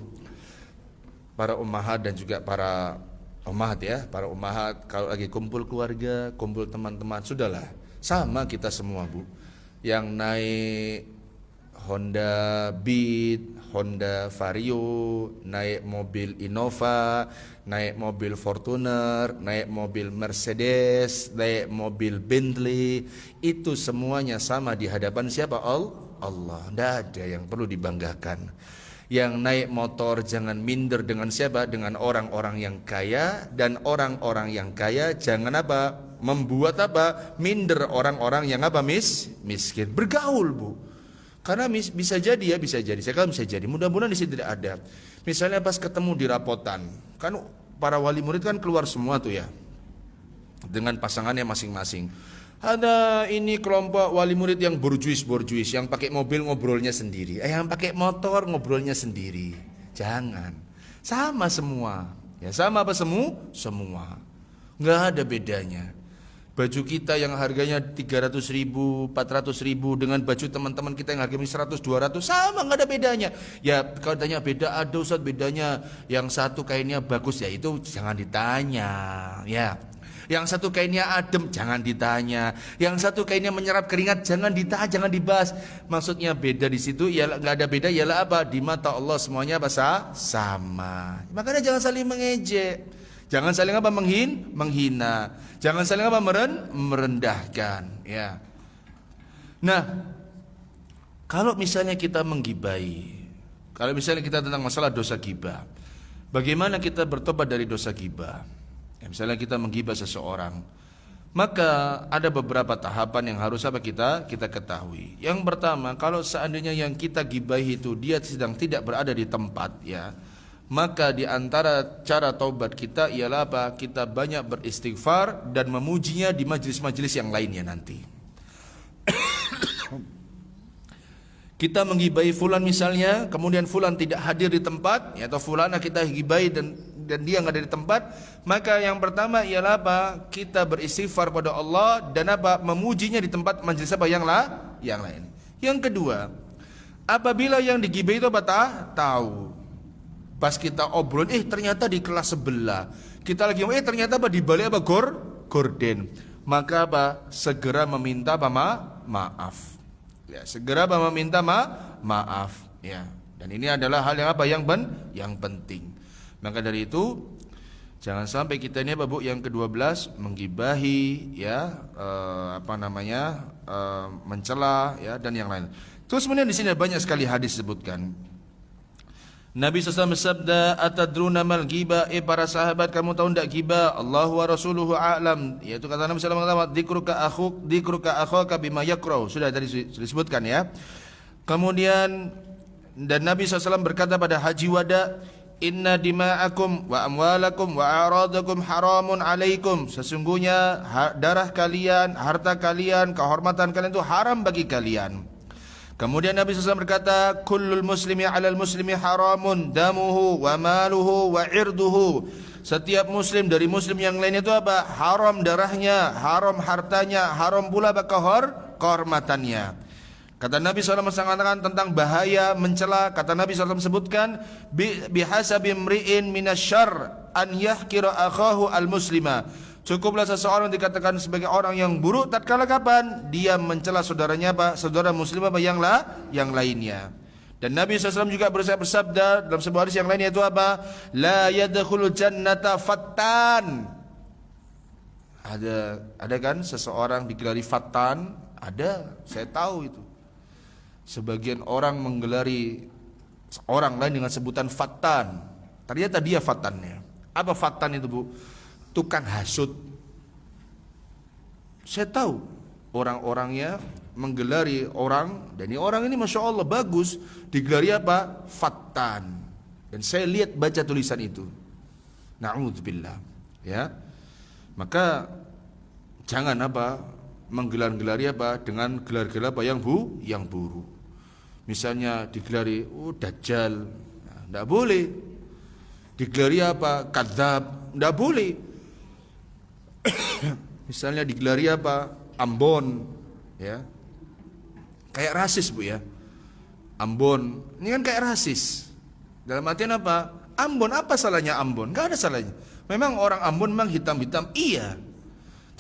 para ummahat dan juga para ummahat, ya, para ummahat kalau lagi kumpul keluarga, kumpul teman-teman, sudahlah sama kita semua, Bu. Yang naik Honda Beat, Honda Vario, naik mobil Innova, naik mobil Fortuner, naik mobil Mercedes, naik mobil Bentley, itu semuanya sama di hadapan siapa? Allah. Tidak ada yang perlu dibanggakan. Yang naik motor jangan minder dengan siapa? Dengan orang-orang yang kaya, dan orang-orang yang kaya jangan apa? Membuat apa? Minder orang-orang yang apa? Miskin. Bergaul, Bu. Karena bisa jadi, saya kira bisa jadi. Mudah-mudahan di sini tidak ada. Misalnya pas ketemu di rapotan, kan para wali murid kan keluar semua tuh ya, dengan pasangannya masing-masing. Ada ini kelompok wali murid yang borjuis, yang pakai mobil ngobrolnya sendiri, yang pakai motor ngobrolnya sendiri. Jangan. Sama semua. Ya sama apa semua. Nggak ada bedanya. Baju kita yang harganya 300.000, 400.000 dengan baju teman-teman kita yang harganya 100, 200 sama, nggak ada bedanya. Ya kalau tanya beda, ada Ustaz bedanya. Yang satu kainnya bagus, ya itu jangan ditanya, ya. Yang satu kainnya adem, jangan ditanya. Yang satu kainnya menyerap keringat, jangan ditanya, jangan dibahas. Maksudnya beda di situ, ya nggak ada beda, ialah apa? Di mata Allah semuanya apa? Sama. Makanya jangan saling mengejek. Jangan saling apa? Menghina. Jangan saling apa? Merendahkan, ya. Nah, kalau misalnya kita menggibai, kalau misalnya kita tentang masalah dosa gibah, bagaimana kita bertobat dari dosa gibah? Ya, misalnya kita menggibah seseorang, maka ada beberapa tahapan yang harus apa kita ketahui. Yang pertama, kalau seandainya yang kita gibahi itu dia sedang tidak berada di tempat, ya, maka di antara cara taubat kita ialah apa? Kita banyak beristighfar dan memujinya di majelis-majelis yang lainnya nanti. Kita menggibai fulan misalnya, kemudian fulan tidak hadir di tempat, ya, atau fulana kita gibai dan dia nggak ada di tempat, maka yang pertama ialah apa? Kita beristighfar pada Allah dan apa? Memujinya di tempat majelis apa yang lain. Yang kedua, apabila yang digibai itu apa? Tahu. Pas kita obrol, ternyata di kelas sebelah. Kita lagi ternyata apa? Di balik apa? Gorden. Maka apa? Segera meminta apa? Maaf. Ya, segera meminta maaf, ya. Dan ini adalah hal yang apa? Yang penting. Maka dari itu jangan sampai kita ini apa, Bu, yang ke-12 menggibahi, ya, mencela, ya, dan yang lain. Terus kemudian di sini banyak sekali hadis disebutkan. Nabi SAW bersabda, atadruna mal ghibah, para sahabat, kamu tahu tidak ghibah? Allahu wa rasuluhu a'lam. Yaitu kata Nabi SAW, dzikruka akhaka bima yakrau. Sudah tadi disebutkan, ya. Kemudian dan Nabi SAW berkata pada haji wada, inna dima'akum wa amwalakum wa a'radakum haramun alaikum. Sesungguhnya darah kalian, harta kalian, kehormatan kalian itu haram bagi kalian. Kemudian Nabi SAW berkata, kullul muslimi alal muslimi haramun damuhu wa maluhu wa irduhu. Setiap muslim dari muslim yang lain itu apa? Haram darahnya, haram hartanya, haram pula kehormatannya. Kata Nabi SAW mengatakan tentang bahaya mencela. Kata Nabi SAW sebutkan, bihasabi mri'in minasyarr an yahkira akhahu al-muslima. Cukuplah seseorang dikatakan sebagai orang yang buruk tatkala kapan? Dia mencela saudaranya apa? Saudara muslim apa yang lainnya. Dan Nabi SAW juga bersabda dalam sebuah hadis yang lain, yaitu apa? La yadkhulul jannata fattan. Ada kan seseorang digelari fattan? Ada, saya tahu itu. Sebagian orang menggelari orang lain dengan sebutan fattan. Ternyata dia fattannya. Apa fattan itu, Bu? Tukang hasut. Saya tahu orang-orangnya menggelari orang, dan ini orang ini masya Allah bagus, digelari apa? Fattan. Dan saya lihat baca tulisan itu. Na'udzubillah, ya. Maka jangan apa? Menggelar-gelari apa? Dengan gelar-gelar apa yang buruk. Misalnya digelari dajjal, tidak boleh. Digelari apa? Kadzab, tidak boleh. Misalnya digelari apa? Ambon, ya. Kayak rasis, Bu, ya. Ambon, ini kan kayak rasis. Dalam artian apa? Ambon, apa salahnya Ambon? Gak ada salahnya. Memang orang Ambon memang hitam-hitam, iya.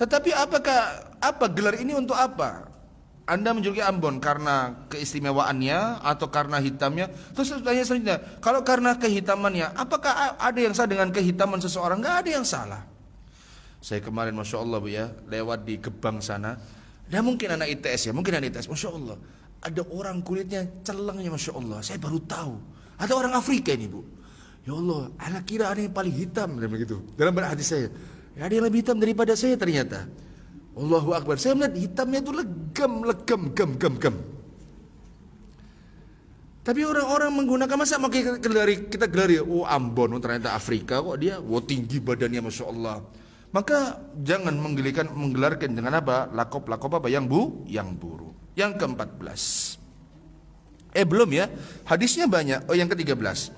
Tetapi apa gelar ini untuk apa? Anda menjuluki Ambon karena keistimewaannya atau karena hitamnya? Terus tanya selanjutnya, kalau karena kehitamannya, apakah ada yang salah dengan kehitaman seseorang? Gak ada yang salah. Saya kemarin masya Allah, Bu, ya, lewat di Gebang sana. Dan mungkin anak ITS, ya, masya Allah. Ada orang kulitnya celangnya masya Allah. Saya baru tahu. Ada orang Afrika ini, Bu. Ya Allah, anak kira ada yang paling hitam dan begitu. Dalam hati saya, ada yang lebih hitam daripada saya ternyata. Allahu Akbar. Saya melihat hitamnya itu legam. Tapi orang-orang menggunakan, masa mau kita gelari, Ambon, ternyata Afrika kok dia, tinggi badannya masya Allah. Maka jangan menggelarkan dengan apa? Lakop apa yang buruk. Yang ke-14. Belum, ya. Hadisnya banyak. Yang ke-13.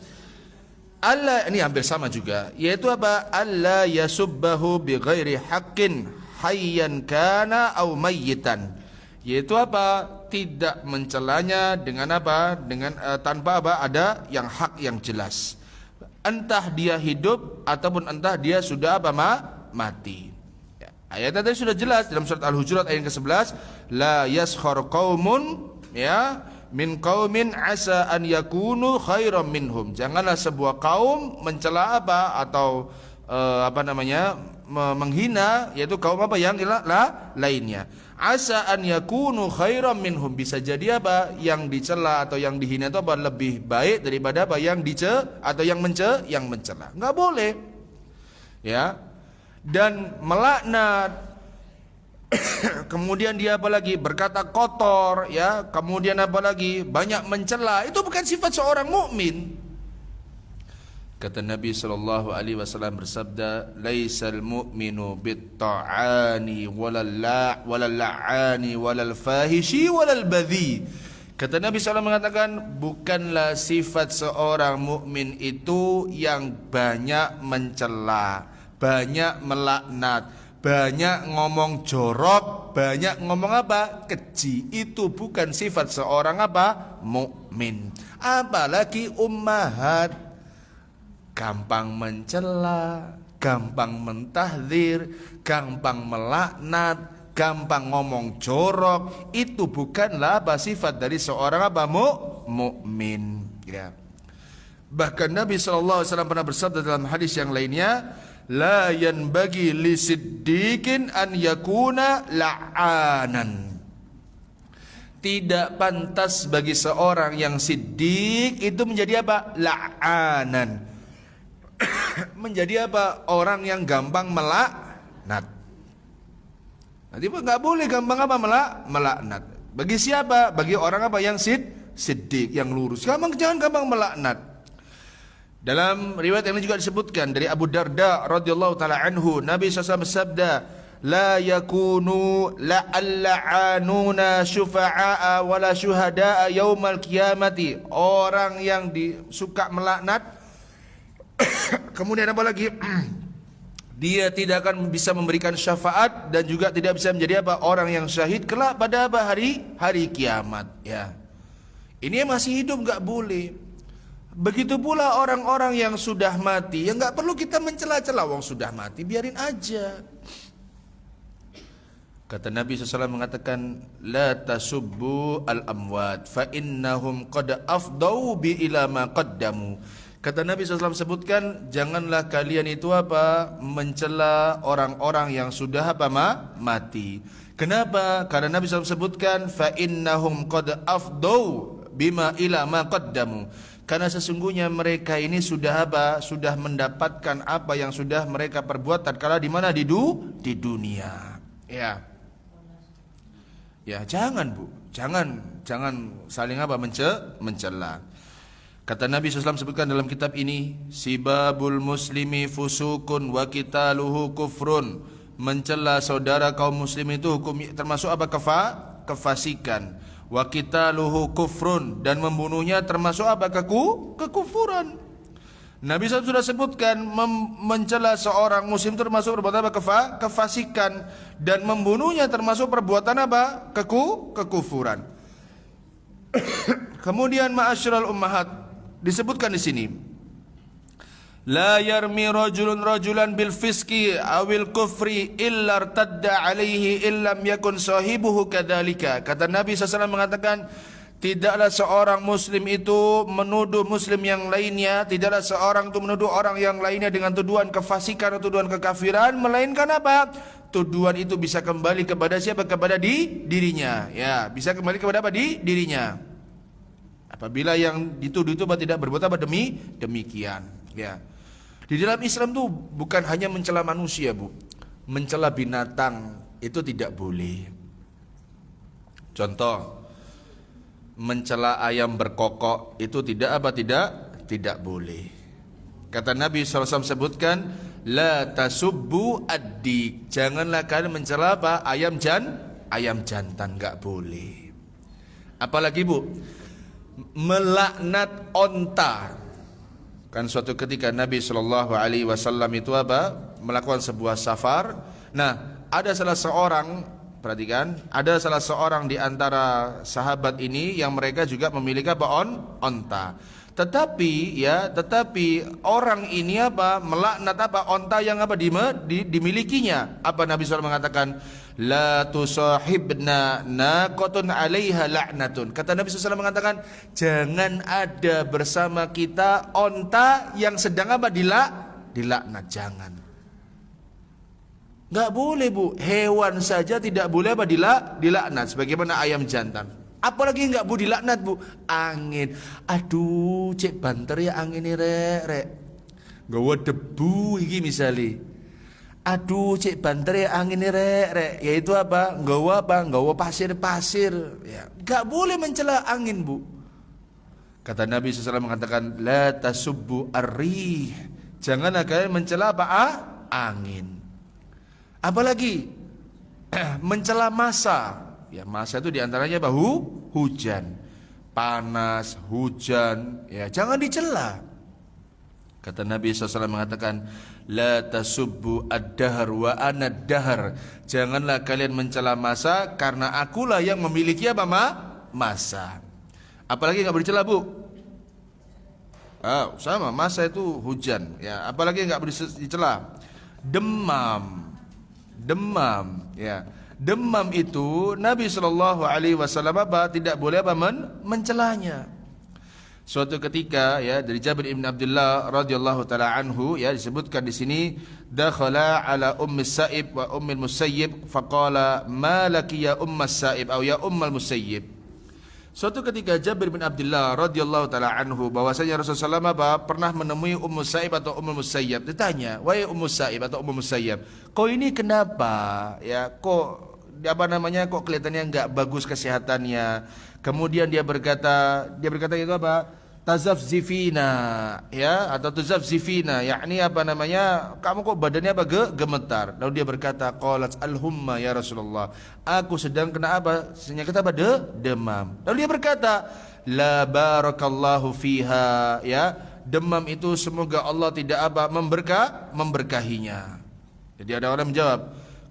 Allah, ini hampir sama juga, yaitu apa? Allah yasubbahu bighairi haqqin hayyan kana au mayyitan. Yaitu apa? Tidak mencelanya dengan apa? Dengan tanpa apa? Ada yang hak yang jelas. Entah dia hidup ataupun entah dia sudah apa? Mati. Ya, ayatnya tadi sudah jelas dalam surat Al-Hujurat ayat ke-11, la yaskhar qaumun, ya, min qaumin asa an yakunu khairam minhum. Janganlah sebuah kaum mencela apa atau menghina, yaitu kaum apa yang lainnya. Asa an yakunu khairam minhum, bisa jadi apa yang dicela atau yang dihina itu apa lebih baik daripada apa yang atau yang mencela. Enggak boleh. Ya. Dan melaknat, kemudian dia apa lagi? Berkata kotor, ya. Kemudian apa lagi? Banyak mencela. Itu bukan sifat seorang mukmin. Kata Nabi SAW bersabda, laisal mu'minu bit-ta'ani walal la'ani walal fahishi walal badhi. Kata Nabi SAW mengatakan, bukanlah sifat seorang mukmin itu yang banyak mencela, banyak melaknat, banyak ngomong jorok, banyak ngomong apa? Keji. Itu bukan sifat seorang apa? Mukmin. Apalagi ummahat, gampang mencela, gampang mentahdir, gampang melaknat, gampang ngomong jorok. Itu bukanlah apa sifat dari seorang apa? Mukmin. Ya. Bahkan Nabi SAW pernah bersabda dalam hadis yang lainnya, la yanbaghi li siddiqin an yakuna la'anan. Tidak pantas bagi seorang yang siddiq itu menjadi apa? La'anan. Menjadi apa? Orang yang gampang melaknat. Nanti nggak boleh gampang apa? Melaknat. Bagi siapa? Bagi orang apa? Yang siddiq, yang lurus. Jangan gampang melaknat. Dalam riwayat yang juga disebutkan dari Abu Darda radhiyallahu taala anhu, Nabi SAW bersabda, la yakunu la'anuna syufa'a wala syuhada'a yaumal qiyamati. Orang yang suka melaknat kemudian apa lagi? Dia tidak akan bisa memberikan syafaat dan juga tidak bisa menjadi apa? Orang yang syahid kelak pada apa? Hari kiamat, ya. Ini yang masih hidup enggak boleh. Begitu pula orang-orang yang sudah mati, ya enggak perlu kita mencela-cela, wong sudah mati, biarin aja. Kata Nabi SAW mengatakan, la tasubbu al-amwat fa innahum qad afdau bi ila ma qaddamu. Kata Nabi SAW sebutkan, janganlah kalian itu apa? Mencela orang-orang yang sudah apa? Mati. Kenapa? Karena Nabi SAW sebutkan, fa innahum qad afdau bima ila ma qaddamu. Karena sesungguhnya mereka ini sudah apa? Sudah mendapatkan apa yang sudah mereka perbuat tatkala di mana? Di dunia. Ya. Ya, jangan Bu. Jangan saling apa? Mencela. Kata Nabi SAW sebutkan dalam kitab ini, sibabul muslimi fusukun wa qitaluhu kufrun. Mencela saudara kaum muslim itu hukum termasuk apa? Kefasikan. Wa qitaluhu kufrun, dan membunuhnya termasuk apa? Kekufuran. Nabi SAW sudah sebutkan mencela seorang muslim termasuk perbuatan apa? Kefasikan, dan membunuhnya termasuk perbuatan apa? Kekufuran. Kemudian ma'asyiral ummahat, disebutkan di sini, la yarmi rajulun rajulan bil fiski awil kufri illa irtadda alaihi illam yakun sahibuhu kadzalika. Kata Nabi SAW mengatakan, tidaklah seorang muslim itu menuduh muslim yang lainnya, tidaklah seorang itu menuduh orang yang lainnya dengan tuduhan kefasikan atau tuduhan kekafiran, melainkan apa? Tuduhan itu bisa kembali kepada siapa? Kepada dirinya. Ya, bisa kembali kepada apa? Dirinya. Apabila yang dituduh itu tidak berbuat apa? Demikian. Ya. Di dalam Islam tuh bukan hanya mencela manusia, Bu. Mencela binatang itu tidak boleh. Contoh, mencela ayam berkokok itu tidak apa? Tidak boleh. Kata Nabi SAW sebutkan, la tasubbu addik. Janganlah kalian mencela apa? Ayam jantan, enggak boleh. Apalagi Bu, melaknat onta. Kan suatu ketika Nabi SAW itu apa? Melakukan sebuah safar. Nah, ada salah seorang, perhatikan, ada salah seorang di antara sahabat ini yang mereka juga memiliki apa? Onta. Tetapi orang ini apa? Melaknat apa? Onta yang apa? Dimilikinya. Apa Nabi SAW mengatakan? La tusahibna naqatun 'alaiha la'natun. Kata Nabi SAW mengatakan, jangan ada bersama kita onta yang sedang apa? Dilaknat. Jangan. Enggak boleh, Bu. Hewan saja tidak boleh apa? Dilaknat. Sebagaimana ayam jantan. Apalagi enggak Bu dilaknat, Bu. Angin. Aduh, cek banter ya angin ini rek. Gawa debu iki misalnya. Aduh, cek banter ya angin ini rek. Yaitu apa? Gawa pasir-pasir. Ya, enggak boleh mencela angin, Bu. Kata Nabi SAW mengatakan, la tasubbu ar-rih. Janganlah kalian mencela apa? Angin. Apalagi mencela masa. Ya, masa itu diantaranya apa? Hujan. panas, hujan, ya jangan dicela. Kata Nabi SAW mengatakan, la tasubbu ad-dahr wa ana ad-dahr. Janganlah kalian mencela masa, karena akulah yang memiliki apa masa. Apalagi nggak bercela, Bu? Sama, masa itu hujan. Ya, apalagi nggak dicela? Demam, ya. Demam itu Nabi SAW tidak boleh mencelanya. Suatu ketika, ya, dari Jabir bin Abdullah radhiyallahu taala anhu, ya, disebutkan di sini, dakhala ala ummi Sa'ib wa ummi Musayyib faqala ma laki ya ummas Sa'ib atau ya ummal Musayyib. Suatu ketika Jabir bin Abdullah radhiyallahu taala anhu, bahwasanya Rasulullah SAW pernah menemui Ummu Sa'ib atau Ummu Musayyib. Ditanya, "Wahai Ummu Sa'ib atau Ummu Musayyib, kau ini kenapa? Ya, kok kelihatannya enggak bagus kesehatannya?" Kemudian dia berkata itu apa? Tazafzifina, ya, atau tuzafzifina, yakni kamu kok badannya gemetar. Lalu dia berkata, qalat al-humma ya Rasulullah, aku sedang kena apa? Penyakit apa? Demam. Lalu dia berkata, la barakallahu fiha, ya, demam itu semoga Allah tidak memberkahinya. Jadi ada orang menjawab.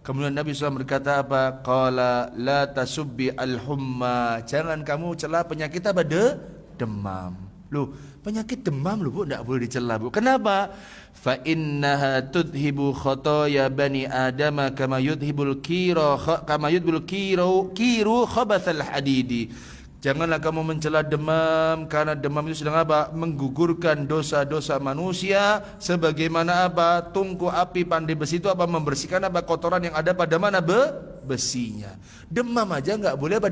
Kemudian Nabi SAW berkata apa? Qala la tasubbi al-humma, jangan kamu celah penyakit apa? Demam. Loh, penyakit demam loh, Bu, enggak boleh dicela, Bu. Kenapa? Fa innaha tudhibu khotoya bani adama kama yudhibul kiru khabathal hadidi. Janganlah kamu mencela demam, karena demam itu sedang apa? Menggugurkan dosa-dosa manusia, sebagaimana apa? Tungku api pandai besi itu apa? Membersihkan apa? Kotoran yang ada pada mana? Besinya. Demam aja enggak boleh apa?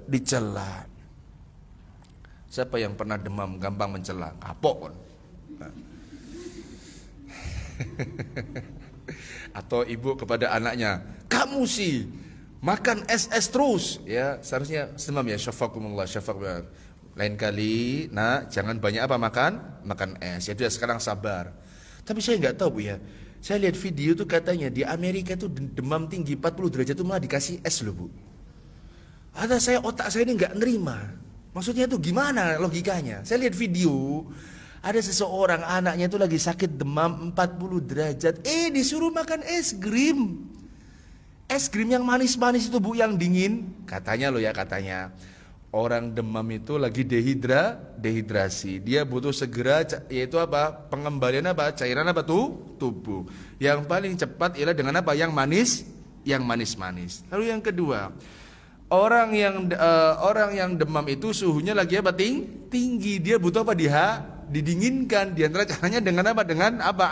Dicela. Siapa yang pernah demam gampang mencela? Kapok kan? Atau ibu kepada anaknya, kamu sih makan es terus, ya, seharusnya demam ya, syafakumullah, syafakumullah. Lain kali, nak, jangan banyak apa makan es. Ya, sekarang sabar. Tapi saya nggak tahu, Bu, ya. Saya lihat video tuh katanya di Amerika tuh demam tinggi 40 derajat tuh malah dikasih es loh, Bu. Otak saya ini nggak nerima. Maksudnya itu gimana logikanya? Saya lihat video, ada seseorang anaknya itu lagi sakit demam 40 derajat, disuruh makan es krim. Es krim yang manis-manis itu, Bu, yang dingin. Katanya loh ya, katanya orang demam itu lagi dehidrasi. Dia butuh segera yaitu apa? Pengembalian apa? Cairan apa tuh? Tubuh. Yang paling cepat ialah dengan apa? Yang manis-manis. Lalu yang kedua, orang yang demam itu suhunya lagi apa? Tinggi. Dia butuh apa? Didinginkan. Di antara caranya dengan apa? Dengan apa?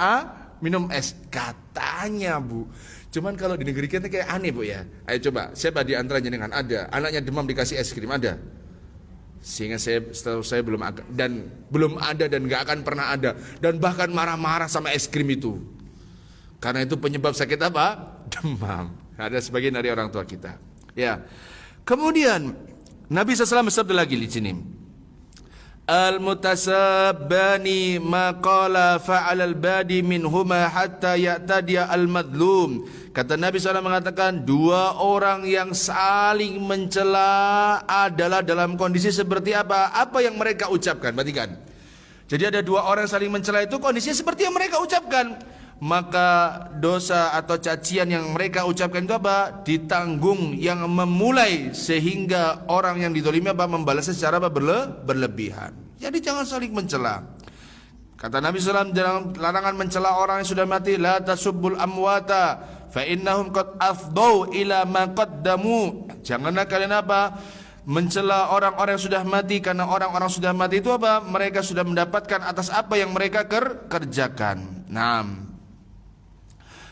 Minum es. Katanya, Bu. Cuman kalau di negeri kita kayak aneh, Bu, ya. Ayo coba, siapa di antara jenengan ada anaknya demam dikasih es krim? Ada? Sehingga setahu saya belum ada dan nggak akan pernah ada, dan bahkan marah-marah sama es krim itu. Karena itu penyebab sakit apa? Demam. Ada sebagian dari orang tua kita. Ya. Kemudian Nabi SAW bersabda lagi di sini, al-mutasabbani maqala fa'alal badi minhuma hatta ya'tadiya al-madlum. Kata Nabi SAW mengatakan, dua orang yang saling mencela adalah dalam kondisi seperti apa? Apa yang mereka ucapkan? Perhatikan. Jadi ada dua orang saling mencela itu kondisinya seperti yang mereka ucapkan. Maka dosa atau cacian yang mereka ucapkan itu apa? Ditanggung yang memulai, sehingga orang yang dizalimi apa? Membalasnya secara apa? Berlebihan. Jadi jangan saling mencela. Kata Nabi SAW, dalam larangan mencela orang yang sudah mati, la tasubbul amwata fa innahum qad afdau ila ma qaddamu. Janganlah kalian apa? Mencela orang-orang yang sudah mati, karena orang-orang sudah mati itu apa? Mereka sudah mendapatkan atas apa yang mereka kerjakan. Nah,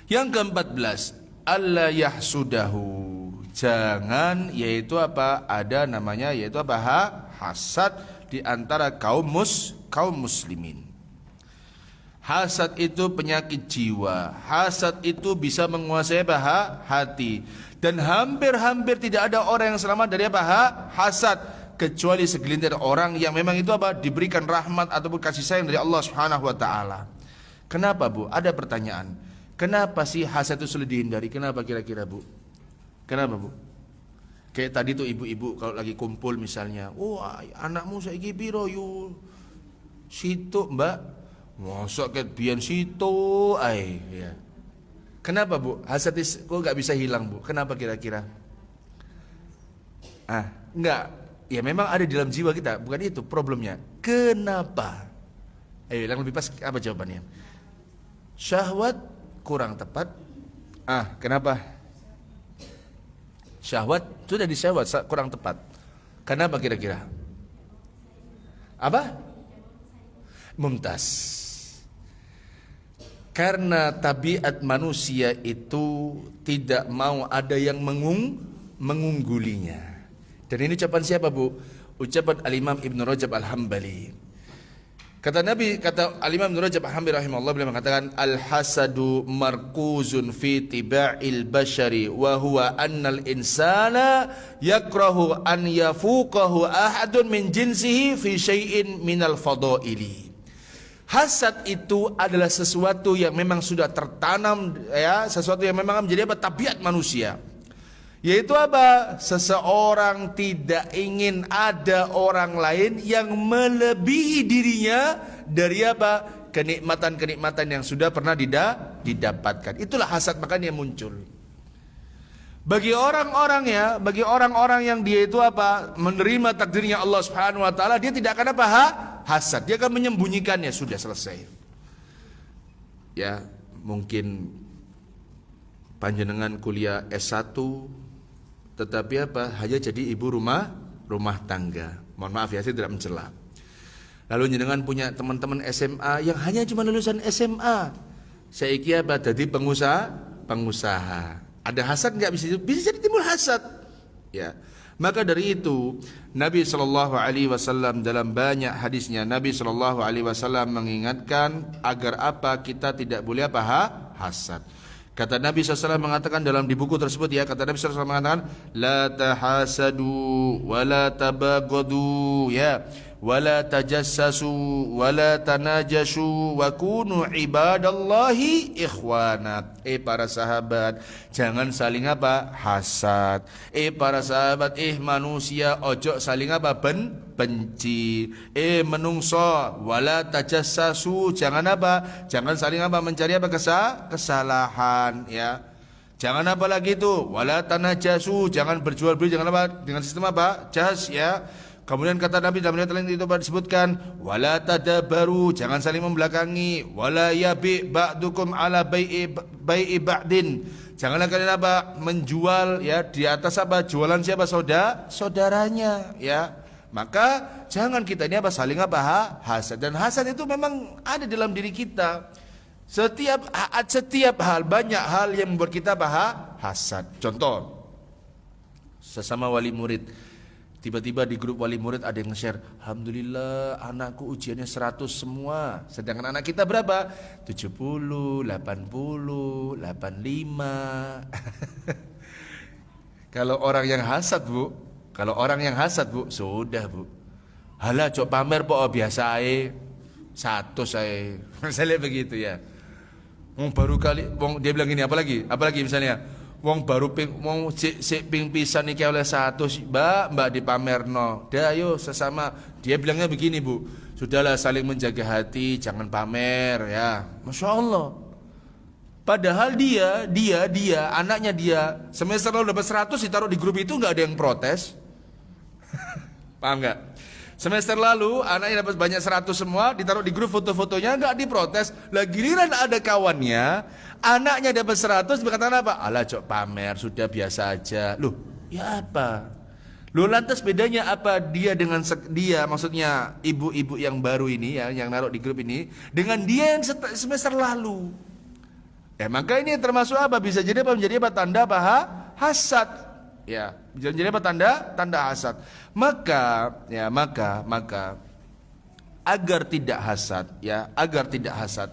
yang ke-14, alla yahsudahu. Jangan, yaitu apa? Ada namanya yaitu apa? Hasad di antara kaum muslimin. Hasad itu penyakit jiwa. Hasad itu bisa menguasai apa? Hati. Dan hampir-hampir tidak ada orang yang selamat dari apa? Hasad, kecuali segelintir orang yang memang itu apa? Diberikan rahmat ataupun kasih sayang dari Allah Subhanahu wa taala. Kenapa, Bu? Ada pertanyaan. Kenapa sih hasad itu sulit dihindari? Kenapa kira-kira, Bu? Kenapa, Bu? Kayak tadi tuh ibu-ibu kalau lagi kumpul misalnya, oh anakmu saiki piro yu? Situ mbak, mosok ket biyen situ ai ya. Kenapa bu? Hasad kok nggak bisa hilang bu? Kenapa kira-kira? Enggak. Ya memang ada di dalam jiwa kita, bukan itu problemnya. Kenapa? Ayo yang lebih pas apa jawabannya? Syahwat kurang tepat. Kenapa? Syahwat sudah di syahwat kurang tepat. Kenapa kira-kira? Apa? Mumtaz. Karena tabiat manusia itu tidak mau ada yang mengunggulinya. Dan ini ucapan siapa bu? Ucapan Al-Imam Ibn Rajab Al-Hambali. Kata Al-Imam Ibn Rajab Al-Hambali rahimahullah, beliau mengatakan al-hasadu markuzun fi tiba'il bashari wa huwa annal insana yakrahu an yafuqahu ahadun min jinsihi fi syai'in minal fadaili. Hasad itu adalah sesuatu yang memang sudah tertanam, ya, sesuatu yang memang menjadi tabiat manusia. Yaitu apa? Seseorang tidak ingin ada orang lain yang melebihi dirinya dari apa? Kenikmatan-kenikmatan yang sudah pernah didapatkan. Itulah hasad, makanya muncul. Bagi orang-orang yang dia itu apa? Menerima takdirnya Allah Subhanahu wa taala, dia tidak akan apa? Hasad. Dia akan menyembunyikannya, sudah selesai. Ya, mungkin panjenengan kuliah S1 tetapi apa? Hanya jadi ibu rumah tangga. Mohon maaf ya, saya tidak mencela. Lalu jenengan punya teman-teman SMA yang hanya cuma lulusan SMA. Saiki apa? Jadi pengusaha. Ada hasad enggak? Bisa jadi timbul hasad. Ya. Maka dari itu Nabi SAW dalam banyak hadisnya, Nabi SAW mengingatkan agar apa? Kita tidak boleh apa? Hasad. Kata Nabi SAW mengatakan dalam di buku tersebut, ya, kata Nabi SAW mengatakan la tahasadu wa la tabagadu, ya, wa la tajassasu wa la tanajashu wa kunu ibadallahi ikhwana. Para sahabat, jangan saling apa? Hasad. Para sahabat, manusia, ojo saling apa? Benci. Menungso, wala tajassasu, jangan apa? Jangan saling apa? Mencari apa? Kesalahan, ya. Jangan apa lagi itu? Wala tanajasu, jangan berjual beli, jangan apa? Dengan sistem apa? Jas, ya. Kemudian kata Nabi dalam riwayat lain itu disebutkan wala tadabaru, jangan saling membelakangi, wala yabi ba'dukum ala bai'i ba'din. Janganlah kalian apa? Menjual, ya, di atas apa? Jualan siapa? Saudaranya, ya. Maka jangan kita ini apa? Saling apa? Hasad. Dan hasad itu memang ada dalam diri kita. Setiap hal, banyak hal yang membuat kita apa? Hasad. Contoh, sesama wali murid, tiba-tiba di grup wali murid ada yang nge-share, alhamdulillah anakku ujiannya 100 semua. Sedangkan anak kita berapa? 70, 80, 85. Kalau orang yang hasad bu, sudah bu, halah cok pamer po biasa ae 100 ae. Misalnya begitu, ya. Baru kali, dia bilang gini, apalagi misalnya, wong baru ping pisan iki oleh 100, mbak dipamerno. Dah ayo sesama. Dia bilangnya begini bu, sudahlah saling menjaga hati, jangan pamer, ya. Masya Allah. Padahal dia anaknya dia semester lalu dapat 100 ditaruh di grup itu, nggak ada yang protes. Paham nggak? Semester lalu anaknya dapat banyak 100 semua, ditaruh di grup foto-fotonya, nggak diprotes. Lah giliran ada kawannya, anaknya dapat 100, berkata apa? Alah cok pamer, sudah biasa aja. Loh, ya apa? Loh lantas bedanya apa dia dengan dia, maksudnya ibu-ibu yang baru ini, ya, yang naruh di grup ini, dengan dia yang semester lalu? Maka ini termasuk apa? Bisa jadi apa? Menjadi apa? Tanda apa? Hasad. Ya, bisa jadi apa? Tanda hasad. Maka agar tidak hasad,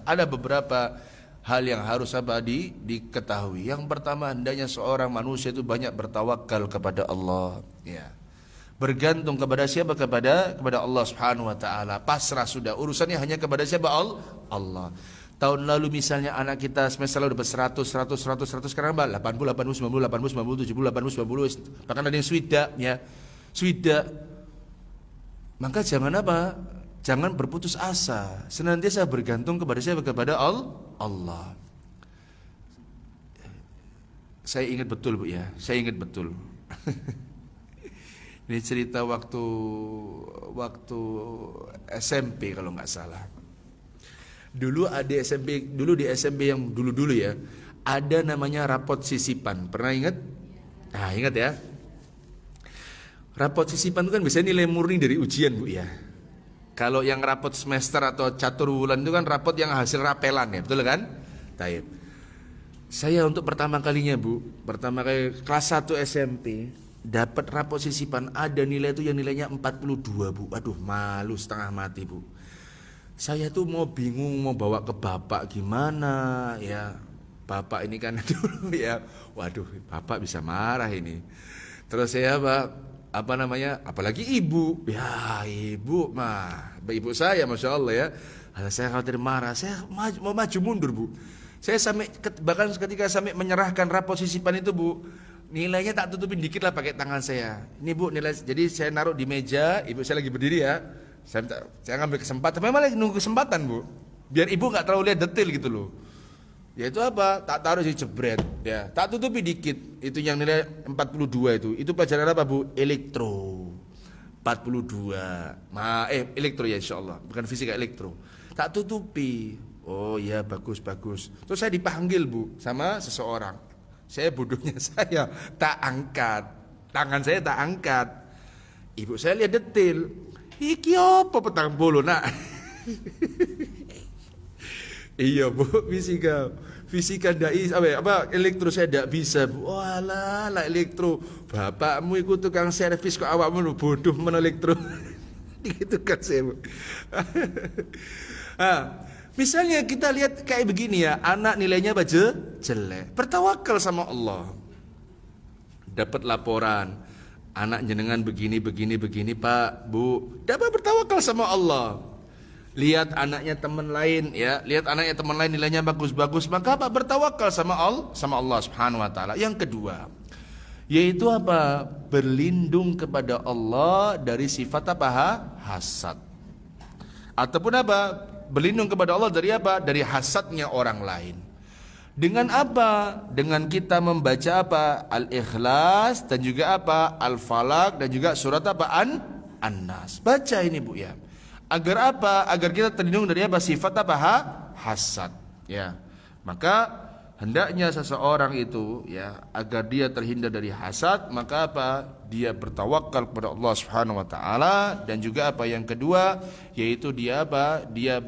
ada beberapa hal yang harus apa diketahui. Yang pertama, hendaknya seorang manusia itu banyak bertawakal kepada Allah, ya. Bergantung kepada siapa? Kepada Allah Subhanahu wa taala. Pasrah sudah, urusannya hanya kepada siapa? Allah. Tahun lalu misalnya anak kita semester lalu dapat 100, sekarang Mbak 80, 80, 90, 80, 90, 70, 80, 90, bahkan ada yang swida ya. Swida. Maka jangan apa? Jangan berputus asa. Senantiasa bergantung kepada siapa? Kepada Allah. Saya ingat betul Bu ya. Saya ingat betul. Ini cerita waktu SMP kalau nggak salah. Dulu di SMP yang dulu ya, ada namanya rapot sisipan. Pernah ingat? Nah, ingat ya. Rapot sisipan itu kan biasanya nilai murni dari ujian Bu ya. Kalau yang rapot semester atau catur wulan itu kan rapot yang hasil rapelan ya, betul kan? Taib. Saya untuk pertama kalinya Bu, pertama kali kelas 1 SMP dapat rapot sisipan, ada nilai itu yang nilainya 42 Bu. Aduh, malu setengah mati Bu. Saya tuh bingung mau bawa ke bapak gimana ya. Bapak ini kan dulu ya, waduh bapak bisa marah ini. Terus saya apalagi ibu. Ya ibu ibu saya Masya Allah ya. Saya khawatir marah, saya mau maju mundur Bu. Saya bahkan ketika sampai menyerahkan rapot sisipan itu Bu, nilainya tak tutupin dikit lah pakai tangan saya. Ini Bu nilai, jadi saya naruh di meja, ibu saya lagi berdiri ya. Saya ngambil kesempatan, memang lagi nunggu kesempatan Bu, biar ibu nggak terlalu lihat detail gitu loh. Ya itu apa? Tak taruh di jebret, ya. Tak tutupi dikit. Itu yang nilai 42 itu pelajaran apa Bu? Elektro. 42. Elektro ya insyaallah, bukan fisika, elektro. Tak tutupi. Oh ya bagus. Terus saya dipanggil Bu sama seseorang. Saya bodohnya saya tak angkat. Tangan saya tak angkat. Ibu saya lihat detail. Iki apa petang bolo nak? Iya Bu, fisika dai elektro saya tidak bisa Bu. Walah, lah elektro. Bapakmu ikut tukang servis kok awakmu bodoh men elektro. Gitu kan saya Bu. Misalnya kita lihat kayak begini ya, anak nilainya jelek, bertawakal sama Allah. Dapat laporan, anak jenengan begini Pak, Bu. Dapat bertawakal sama Allah. Lihat anaknya teman lain ya, nilainya bagus-bagus, maka apa? Bertawakal sama Allah Subhanahu wa taala. Yang kedua, yaitu apa? Berlindung kepada Allah dari sifat apa? Hasad. Ataupun apa? Berlindung kepada Allah dari apa? Dari hasadnya orang lain. Dengan apa? Dengan kita membaca apa? Al-Ikhlas dan juga apa? Al-Falaq dan juga surat apa? An-Nas. Baca ini Bu ya. Agar apa? Agar kita terlindung dari apa? Sifat apa? Hasad. Ya. Maka hendaknya seseorang itu ya, agar dia terhindar dari hasad, maka apa? Dia bertawakal kepada Allah Subhanahu wa taala. Dan juga apa? Yang kedua, yaitu dia apa? Dia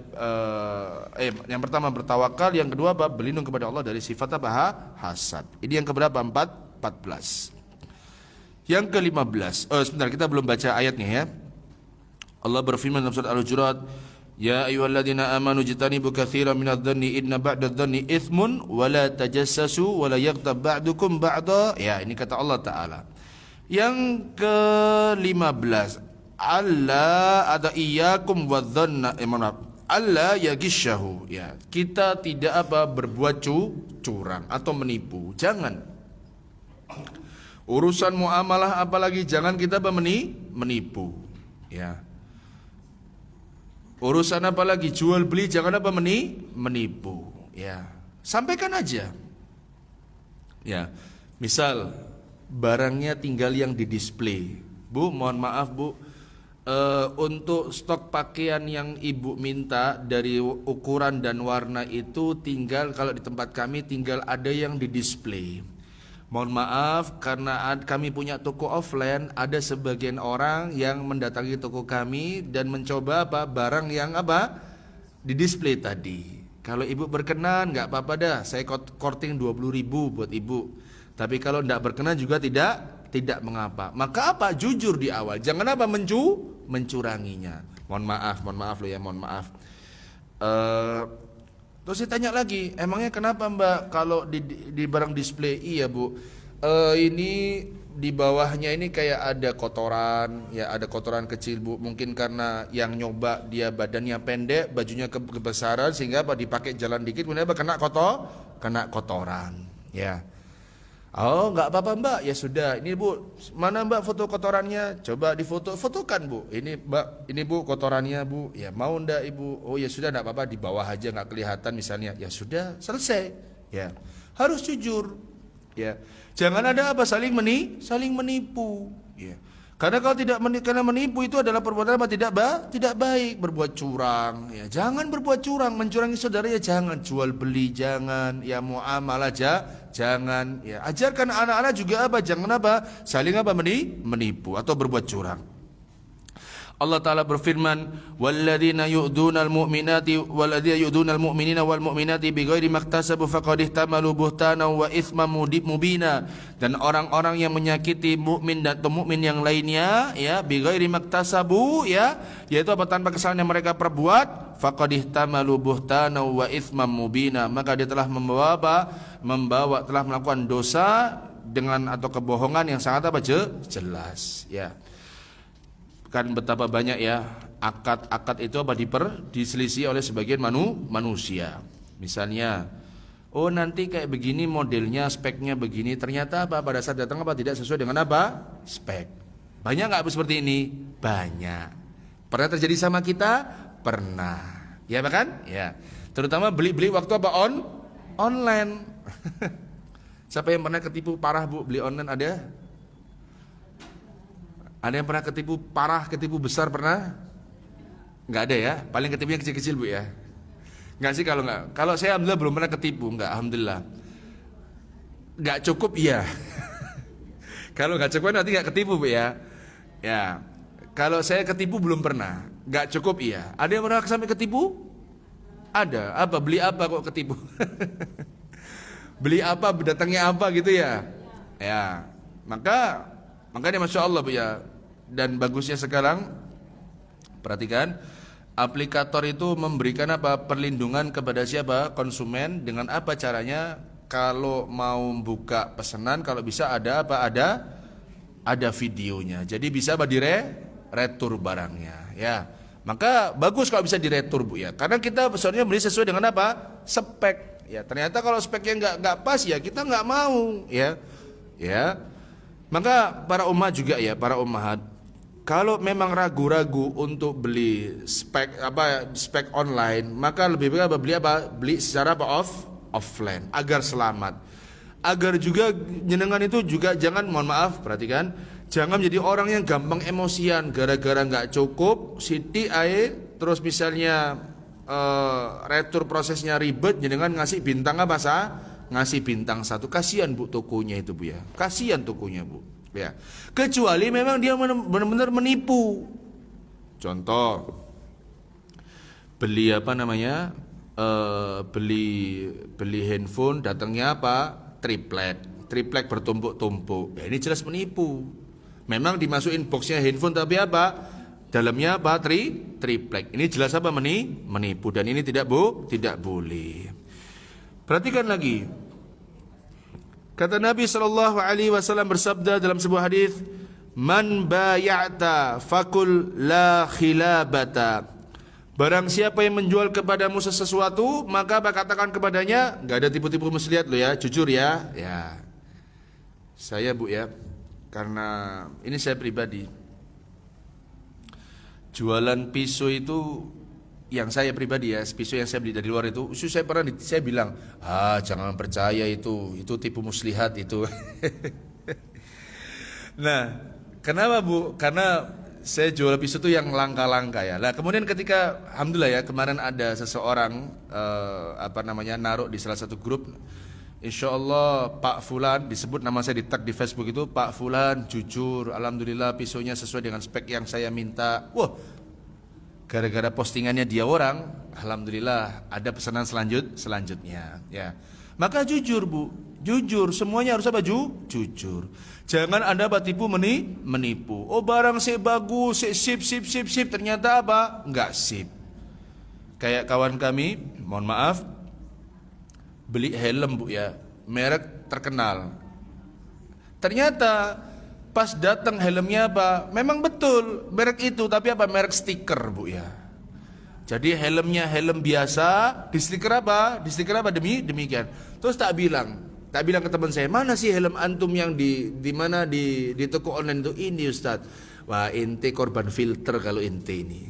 yang pertama bertawakal, yang kedua apa? Berlindung kepada Allah dari sifat apa? Hasad. Ini yang keberapa? 14. Yang ke-15. Sebentar, kita belum baca ayatnya ya. Allah berfirman dalam surat Al-Hujurat, Ya ayyuhalladzina amanu jtanibu katsiran minadh-dhanni inna ba'dadh-dhanni itsmun wa la tajassasu wa la yaghtab ba'dukum ba'dha. Ya, ini kata Allah taala. Yang ke-15, Allah ada iyyakum wadh-dhanna Allah yagishahu. Ya, kita tidak apa? Berbuat curang atau menipu. Jangan. Urusan muamalah apalagi jangan kita apa? Menipu. Ya. Urusan apa lagi? Jual beli jangan apa? Menipu. Ya. Sampaikan aja. Ya. Misal barangnya tinggal yang di display. Bu, mohon maaf Bu, untuk stok pakaian yang Ibu minta dari ukuran dan warna itu tinggal, kalau di tempat kami tinggal ada yang di display. Mohon maaf, karena kami punya toko offline, ada sebagian orang yang mendatangi toko kami dan mencoba apa? Barang yang apa? Di display tadi. Kalau Ibu berkenan, nggak apa-apa dah, saya korting 20.000 buat Ibu. Tapi kalau tidak berkenan juga tidak mengapa. Maka apa? Jujur di awal. Jangan apa? Mencuranginya. Mohon maaf loh ya, mohon maaf. Terus saya tanya lagi, emangnya kenapa Mbak kalau di barang display? Iya Bu, ini di bawahnya ini kayak ada kotoran, ya ada kotoran kecil Bu. Mungkin karena yang nyoba dia badannya pendek, bajunya kebesaran sehingga apa dipakai jalan dikit kemudian apa kena kotoran, ya. Oh, enggak apa-apa Mbak. Ya sudah, ini Bu, mana Mbak foto kotorannya? Coba fotokan Bu. Ini Mbak, ini Bu kotorannya Bu. Ya mau ndak Ibu? Oh ya sudah, enggak apa-apa, di bawah aja enggak kelihatan misalnya. Ya sudah, selesai. Ya. Harus jujur. Ya. Jangan ada apa saling menipu. Ya. Karena kalau karena menipu itu adalah perbuatan apa tidak baik, berbuat curang. Ya, jangan berbuat curang, mencurangi saudara ya jangan, jual beli jangan, ya muamalah jangan. Ya, ajarkan anak-anak juga apa? Jangan apa? Saling apa menipu atau berbuat curang. Allah Ta'ala berfirman, walladzina yu'dunal mu'minina wal mu'minati bighairi maktasabu faqad ihtamalu buhtanan wa itsman mubina. Dan orang-orang yang menyakiti mukmin dan mukmin yang lainnya, ya, bighairi maktasabu, ya, yaitu apa, tanpa kesalahan yang mereka perbuat, faqad ihtamalu buhtanan wa itsman mubina, maka dia telah telah melakukan dosa dengan atau kebohongan yang sangat apa? Jelas, ya. Kan betapa banyak ya akad itu apa diselisih oleh sebagian manusia. Misalnya, oh nanti kayak begini modelnya, speknya begini, ternyata apa pada saat datang apa tidak sesuai dengan apa? Spek. Banyak nggak seperti ini? Banyak. Pernah terjadi sama kita? Pernah. Ya bahkan? Ya. Terutama beli waktu apa? Online. Siapa yang pernah ketipu parah Bu beli online ada? Ada yang pernah ketipu parah, ketipu besar pernah? Enggak ada ya? Paling ketipunya kecil-kecil Bu ya? Enggak sih kalau enggak. Kalau saya alhamdulillah belum pernah ketipu, enggak, alhamdulillah. Enggak cukup iya. Kalau enggak cukup nanti enggak ketipu Bu ya? Ya. Kalau saya ketipu belum pernah. Enggak cukup iya. Ada yang pernah sampai ketipu? Ada. Apa? Beli apa kok ketipu? Beli apa? Datangnya apa gitu ya? Ya. Makanya Masya Allah Bu ya. Dan bagusnya sekarang, perhatikan, aplikator itu memberikan apa? Perlindungan kepada siapa? Konsumen. Dengan apa caranya? Kalau mau buka pesanan, kalau bisa ada apa? Ada videonya. Jadi bisa apa? Retur barangnya, ya. Maka bagus kalau bisa diretur Bu ya. Karena kita sebenarnya beli sesuai dengan apa? Spek. Ya, ternyata kalau speknya nggak pas ya kita nggak mau, ya. Ya. Maka para umat juga ya, para ummahat, kalau memang ragu-ragu untuk beli spek online, maka lebih baik beli secara offline agar selamat. Agar juga jenengan itu juga jangan, mohon maaf, perhatikan, jangan menjadi orang yang gampang emosian gara-gara nggak cukup siti air, terus misalnya retur prosesnya ribet, jenengan ngasih bintang apa ngasih bintang 1, kasihan Bu tokonya itu Bu ya, kasihan tokonya Bu ya, kecuali memang dia benar-benar menipu. Contoh, beli beli handphone, datangnya apa? Triplek bertumpuk-tumpuk. Ya, ini jelas menipu. Memang dimasukin boxnya handphone tapi apa? Dalamnya apa? Triplek. Ini jelas apa? Menipu, dan ini tidak boleh. Perhatikan lagi. Kata Nabi SAW bersabda dalam sebuah hadis, "Man bay'ata fakul la khilabata." Barang siapa yang menjual kepadamu sesuatu, maka katakan kepadanya, enggak ada tipu-tipu muslihat lo ya, jujur ya. Ya. Saya Bu ya, karena ini saya pribadi. Jualan pisau itu, yang saya pribadi ya, pisau yang saya beli dari luar itu, saya bilang, jangan percaya itu tipu muslihat itu. Nah, kenapa Bu? Karena saya jual pisau itu yang langka-langka ya. Nah, kemudian ketika, alhamdulillah ya, kemarin ada seseorang naruh di salah satu grup, Insya Allah Pak Fulan, disebut nama saya, di tag di Facebook itu, Pak Fulan jujur, alhamdulillah pisaunya sesuai dengan spek yang saya minta. Wah, gara-gara postingannya dia orang, alhamdulillah ada pesanan selanjutnya, ya. Maka jujur Bu, jujur, semuanya harus apa? Jujur. Jangan Anda tipu menipu. Oh, barang saya bagus, sip, ternyata apa? Enggak sip. Kayak kawan kami, mohon maaf, beli helm Bu ya, merek terkenal. Ternyata Pas datang helmnya apa? Memang betul merek itu, tapi apa? Merek stiker, Bu ya. Jadi helmnya helm biasa, di stiker apa? Di stiker apa demikian. Terus tak bilang ke teman saya, mana sih helm antum yang di mana di toko online itu? Ini Ustaz. Wah, ente korban filter kalau ente ini.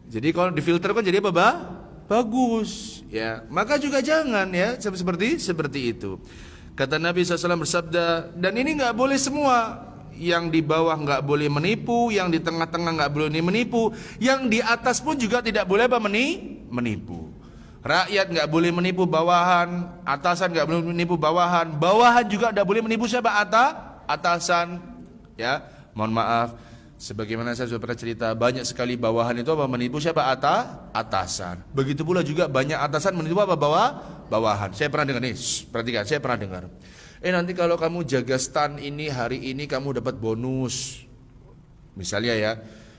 Jadi kalau difilter kan jadi apa, bagus ya. Maka juga jangan ya seperti itu. Kata Nabi SAW bersabda, dan ini nggak boleh semua. Yang di bawah nggak boleh menipu, yang di tengah-tengah nggak boleh menipu, yang di atas pun juga tidak boleh apa menipu. Rakyat nggak boleh menipu bawahan, atasan nggak boleh menipu bawahan, bawahan juga tidak boleh menipu siapa? Atasan. Ya, mohon maaf. Sebagaimana saya sudah pernah cerita, banyak sekali bawahan itu apa menipu siapa? Atasan. Begitu pula juga banyak atasan menipu apa? Bawahan. Saya pernah dengar nih, perhatikan, saya pernah dengar. Nanti kalau kamu jaga stand ini hari ini kamu dapat bonus. Misalnya ya.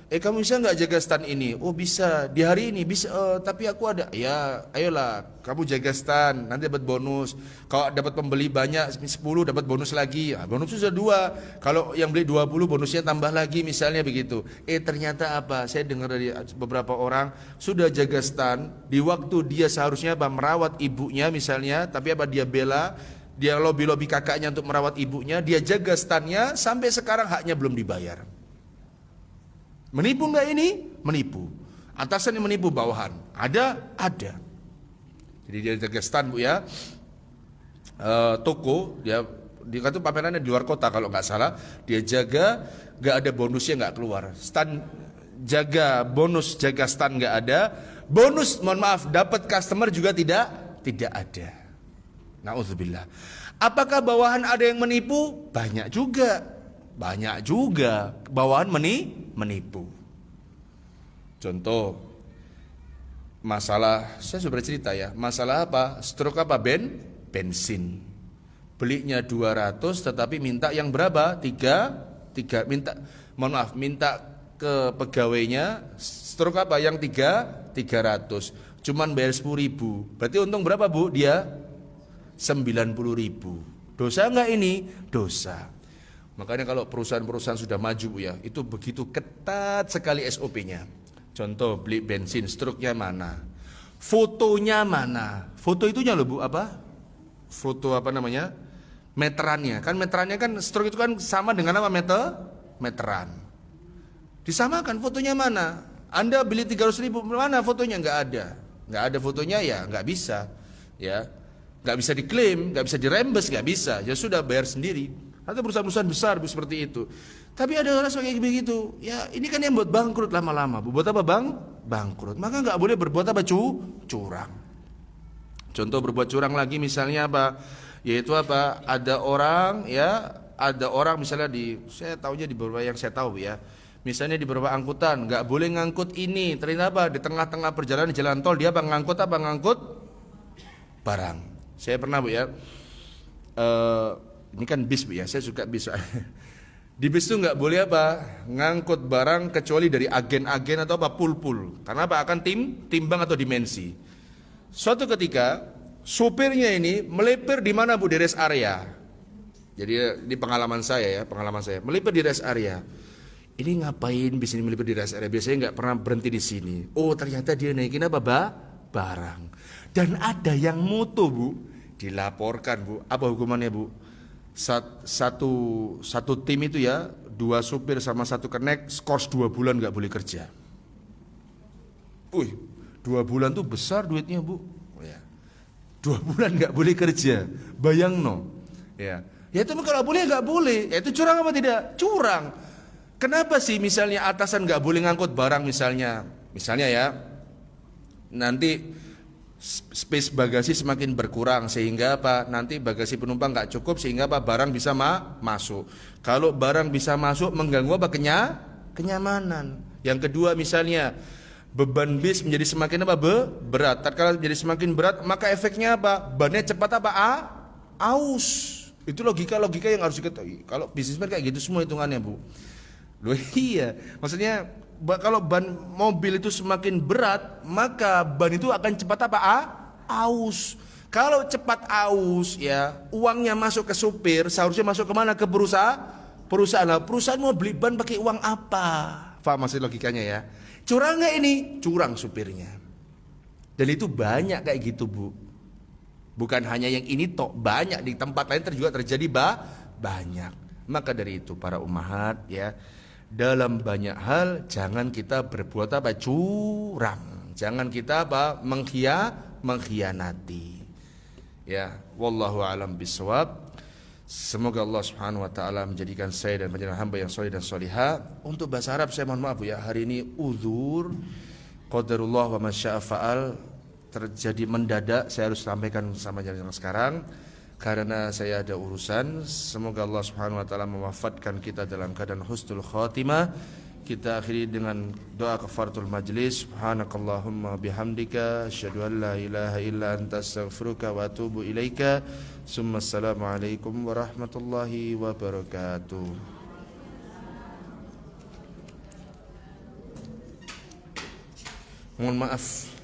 Kamu bisa nggak jaga stand ini? Oh bisa, di hari ini bisa. Tapi aku ada. Ya, ayolah, kamu jaga stand, nanti dapat bonus. Kalau dapat pembeli banyak 10 dapat bonus lagi. Bonus sudah 2. Kalau yang beli 20 bonusnya tambah lagi misalnya begitu. Ternyata apa? Saya dengar dari beberapa orang sudah jaga stand di waktu dia seharusnya apa merawat ibunya misalnya, tapi apa dia bela, dia lobby kakaknya untuk merawat ibunya, dia jaga standnya sampai sekarang haknya belum dibayar. Menipu nggak ini? Menipu. Atasan yang menipu bawahan. Ada. Jadi dia jaga stand, Bu ya. Toko dia kata pamerannya di luar kota kalau nggak salah. Dia jaga, nggak ada bonusnya nggak keluar. Stand jaga bonus, jaga stand nggak ada. Bonus, mohon maaf, dapat customer juga tidak ada. Nauzubillah. Apakah bawahan ada yang menipu? Banyak juga. Bawahan menipu. Contoh masalah, saya sudah cerita ya, masalah apa? Stroke apa? Bensin. Belinya 200 tetapi minta yang berapa? 3 minta ke pegawainya stroke apa? Yang 300. Cuman bayar 10.000. Berarti untung berapa, Bu? Dia 90.000. Dosa enggak ini? Dosa. Makanya kalau perusahaan-perusahaan sudah maju, Bu ya, itu begitu ketat sekali SOP-nya. Contoh beli bensin, struknya mana? Fotonya mana? Foto itunya loh, Bu, apa? Foto apa namanya? Meterannya. Kan meterannya kan struk itu kan sama dengan apa? Meteran. Disamakan fotonya mana? Anda beli 300.000, mana fotonya? Nggak ada fotonya ya, nggak bisa. Ya. Nggak bisa diklaim, nggak bisa dirembes, nggak bisa. Ya sudah bayar sendiri. Atau perusahaan-perusahaan besar seperti itu. Tapi ada orang kayak begitu. Ya ini kan yang buat bangkrut lama-lama. Buat apa bangkrut? Maka nggak boleh berbuat apa? Curang. Contoh berbuat curang lagi misalnya apa? Yaitu apa? Ada orang misalnya saya tahunya di beberapa yang saya tahu ya. Misalnya di beberapa angkutan nggak boleh ngangkut ini. Ternyata apa? Di tengah-tengah perjalanan di jalan tol dia ngangkut barang. Saya pernah, Bu ya. Ini kan bis, Bu ya, saya suka bis. Di bis itu nggak boleh apa ngangkut barang kecuali dari agen-agen atau apa pul-pul. Karena apa? Akan timbang atau dimensi. Suatu ketika supirnya ini melipir di mana, Bu? Di rest area. Jadi di pengalaman saya melipir di rest area. Ini ngapain bis ini melipir di rest area? Biasanya nggak pernah berhenti di sini. Oh ternyata dia naikin apa, barang. Dan ada yang moto, Bu, dilaporkan, Bu. Apa hukumannya, Bu? Satu tim itu ya, 2 supir sama 1 kenek, skors 2 bulan nggak boleh kerja. 2 bulan tuh besar duitnya, Bu. Ya. 2 bulan nggak boleh kerja, bayang no. Ya itu kalau boleh nggak boleh. Ya, itu curang apa tidak? Curang. Kenapa sih misalnya atasan nggak boleh ngangkut barang misalnya ya, nanti space bagasi semakin berkurang sehingga apa? Nanti bagasi penumpang nggak cukup sehingga apa? Barang bisa masuk. Kalau barang bisa masuk mengganggu apa? Kenyamanan. Yang kedua misalnya beban bis menjadi semakin apa? Berat. Tatkala menjadi semakin berat maka efeknya apa? Bannya cepat apa? Aus. Itu logika yang harus diketahui. Kalau bisnismen kayak gitu semua hitungannya, Bu. Loh iya, maksudnya kalau ban mobil itu semakin berat, maka ban itu akan cepat apa? Aus. Kalau cepat aus ya, uangnya masuk ke supir, seharusnya masuk ke mana? Ke Perusahaan lah, perusahaan mau beli ban pakai uang apa? Faham masih logikanya ya? Curang nggak ini? Curang supirnya. Dan itu banyak kayak gitu Bu. Bukan hanya yang ini tok, banyak di tempat lain juga terjadi banyak. Maka dari itu para ummahat ya, dalam banyak hal jangan kita berbuat apa? Curang. Jangan kita apa? Mengkhianati. Ya, wallahu alam bisawab. Semoga Allah Subhanahu wa taala menjadikan saya dan panjenengan hamba yang saleh dan salihah. Untuk bahasa Arab saya mohon maaf Bu ya, hari ini uzur qadarullah wa masya'a fa'al, terjadi mendadak, saya harus sampaikan sama yang sekarang karena saya ada urusan. Semoga Allah Subhanahu wa taala mewafatkan kita dalam keadaan husnul khatimah. Kita akhiri dengan doa kafaratul majlis. Subhanakallahumma bihamdika asyhadu an la ilaha illa anta astaghfiruka wa atubu ilaika. Summa assalamu alaikum warahmatullahi wabarakatuh. Mohon maaf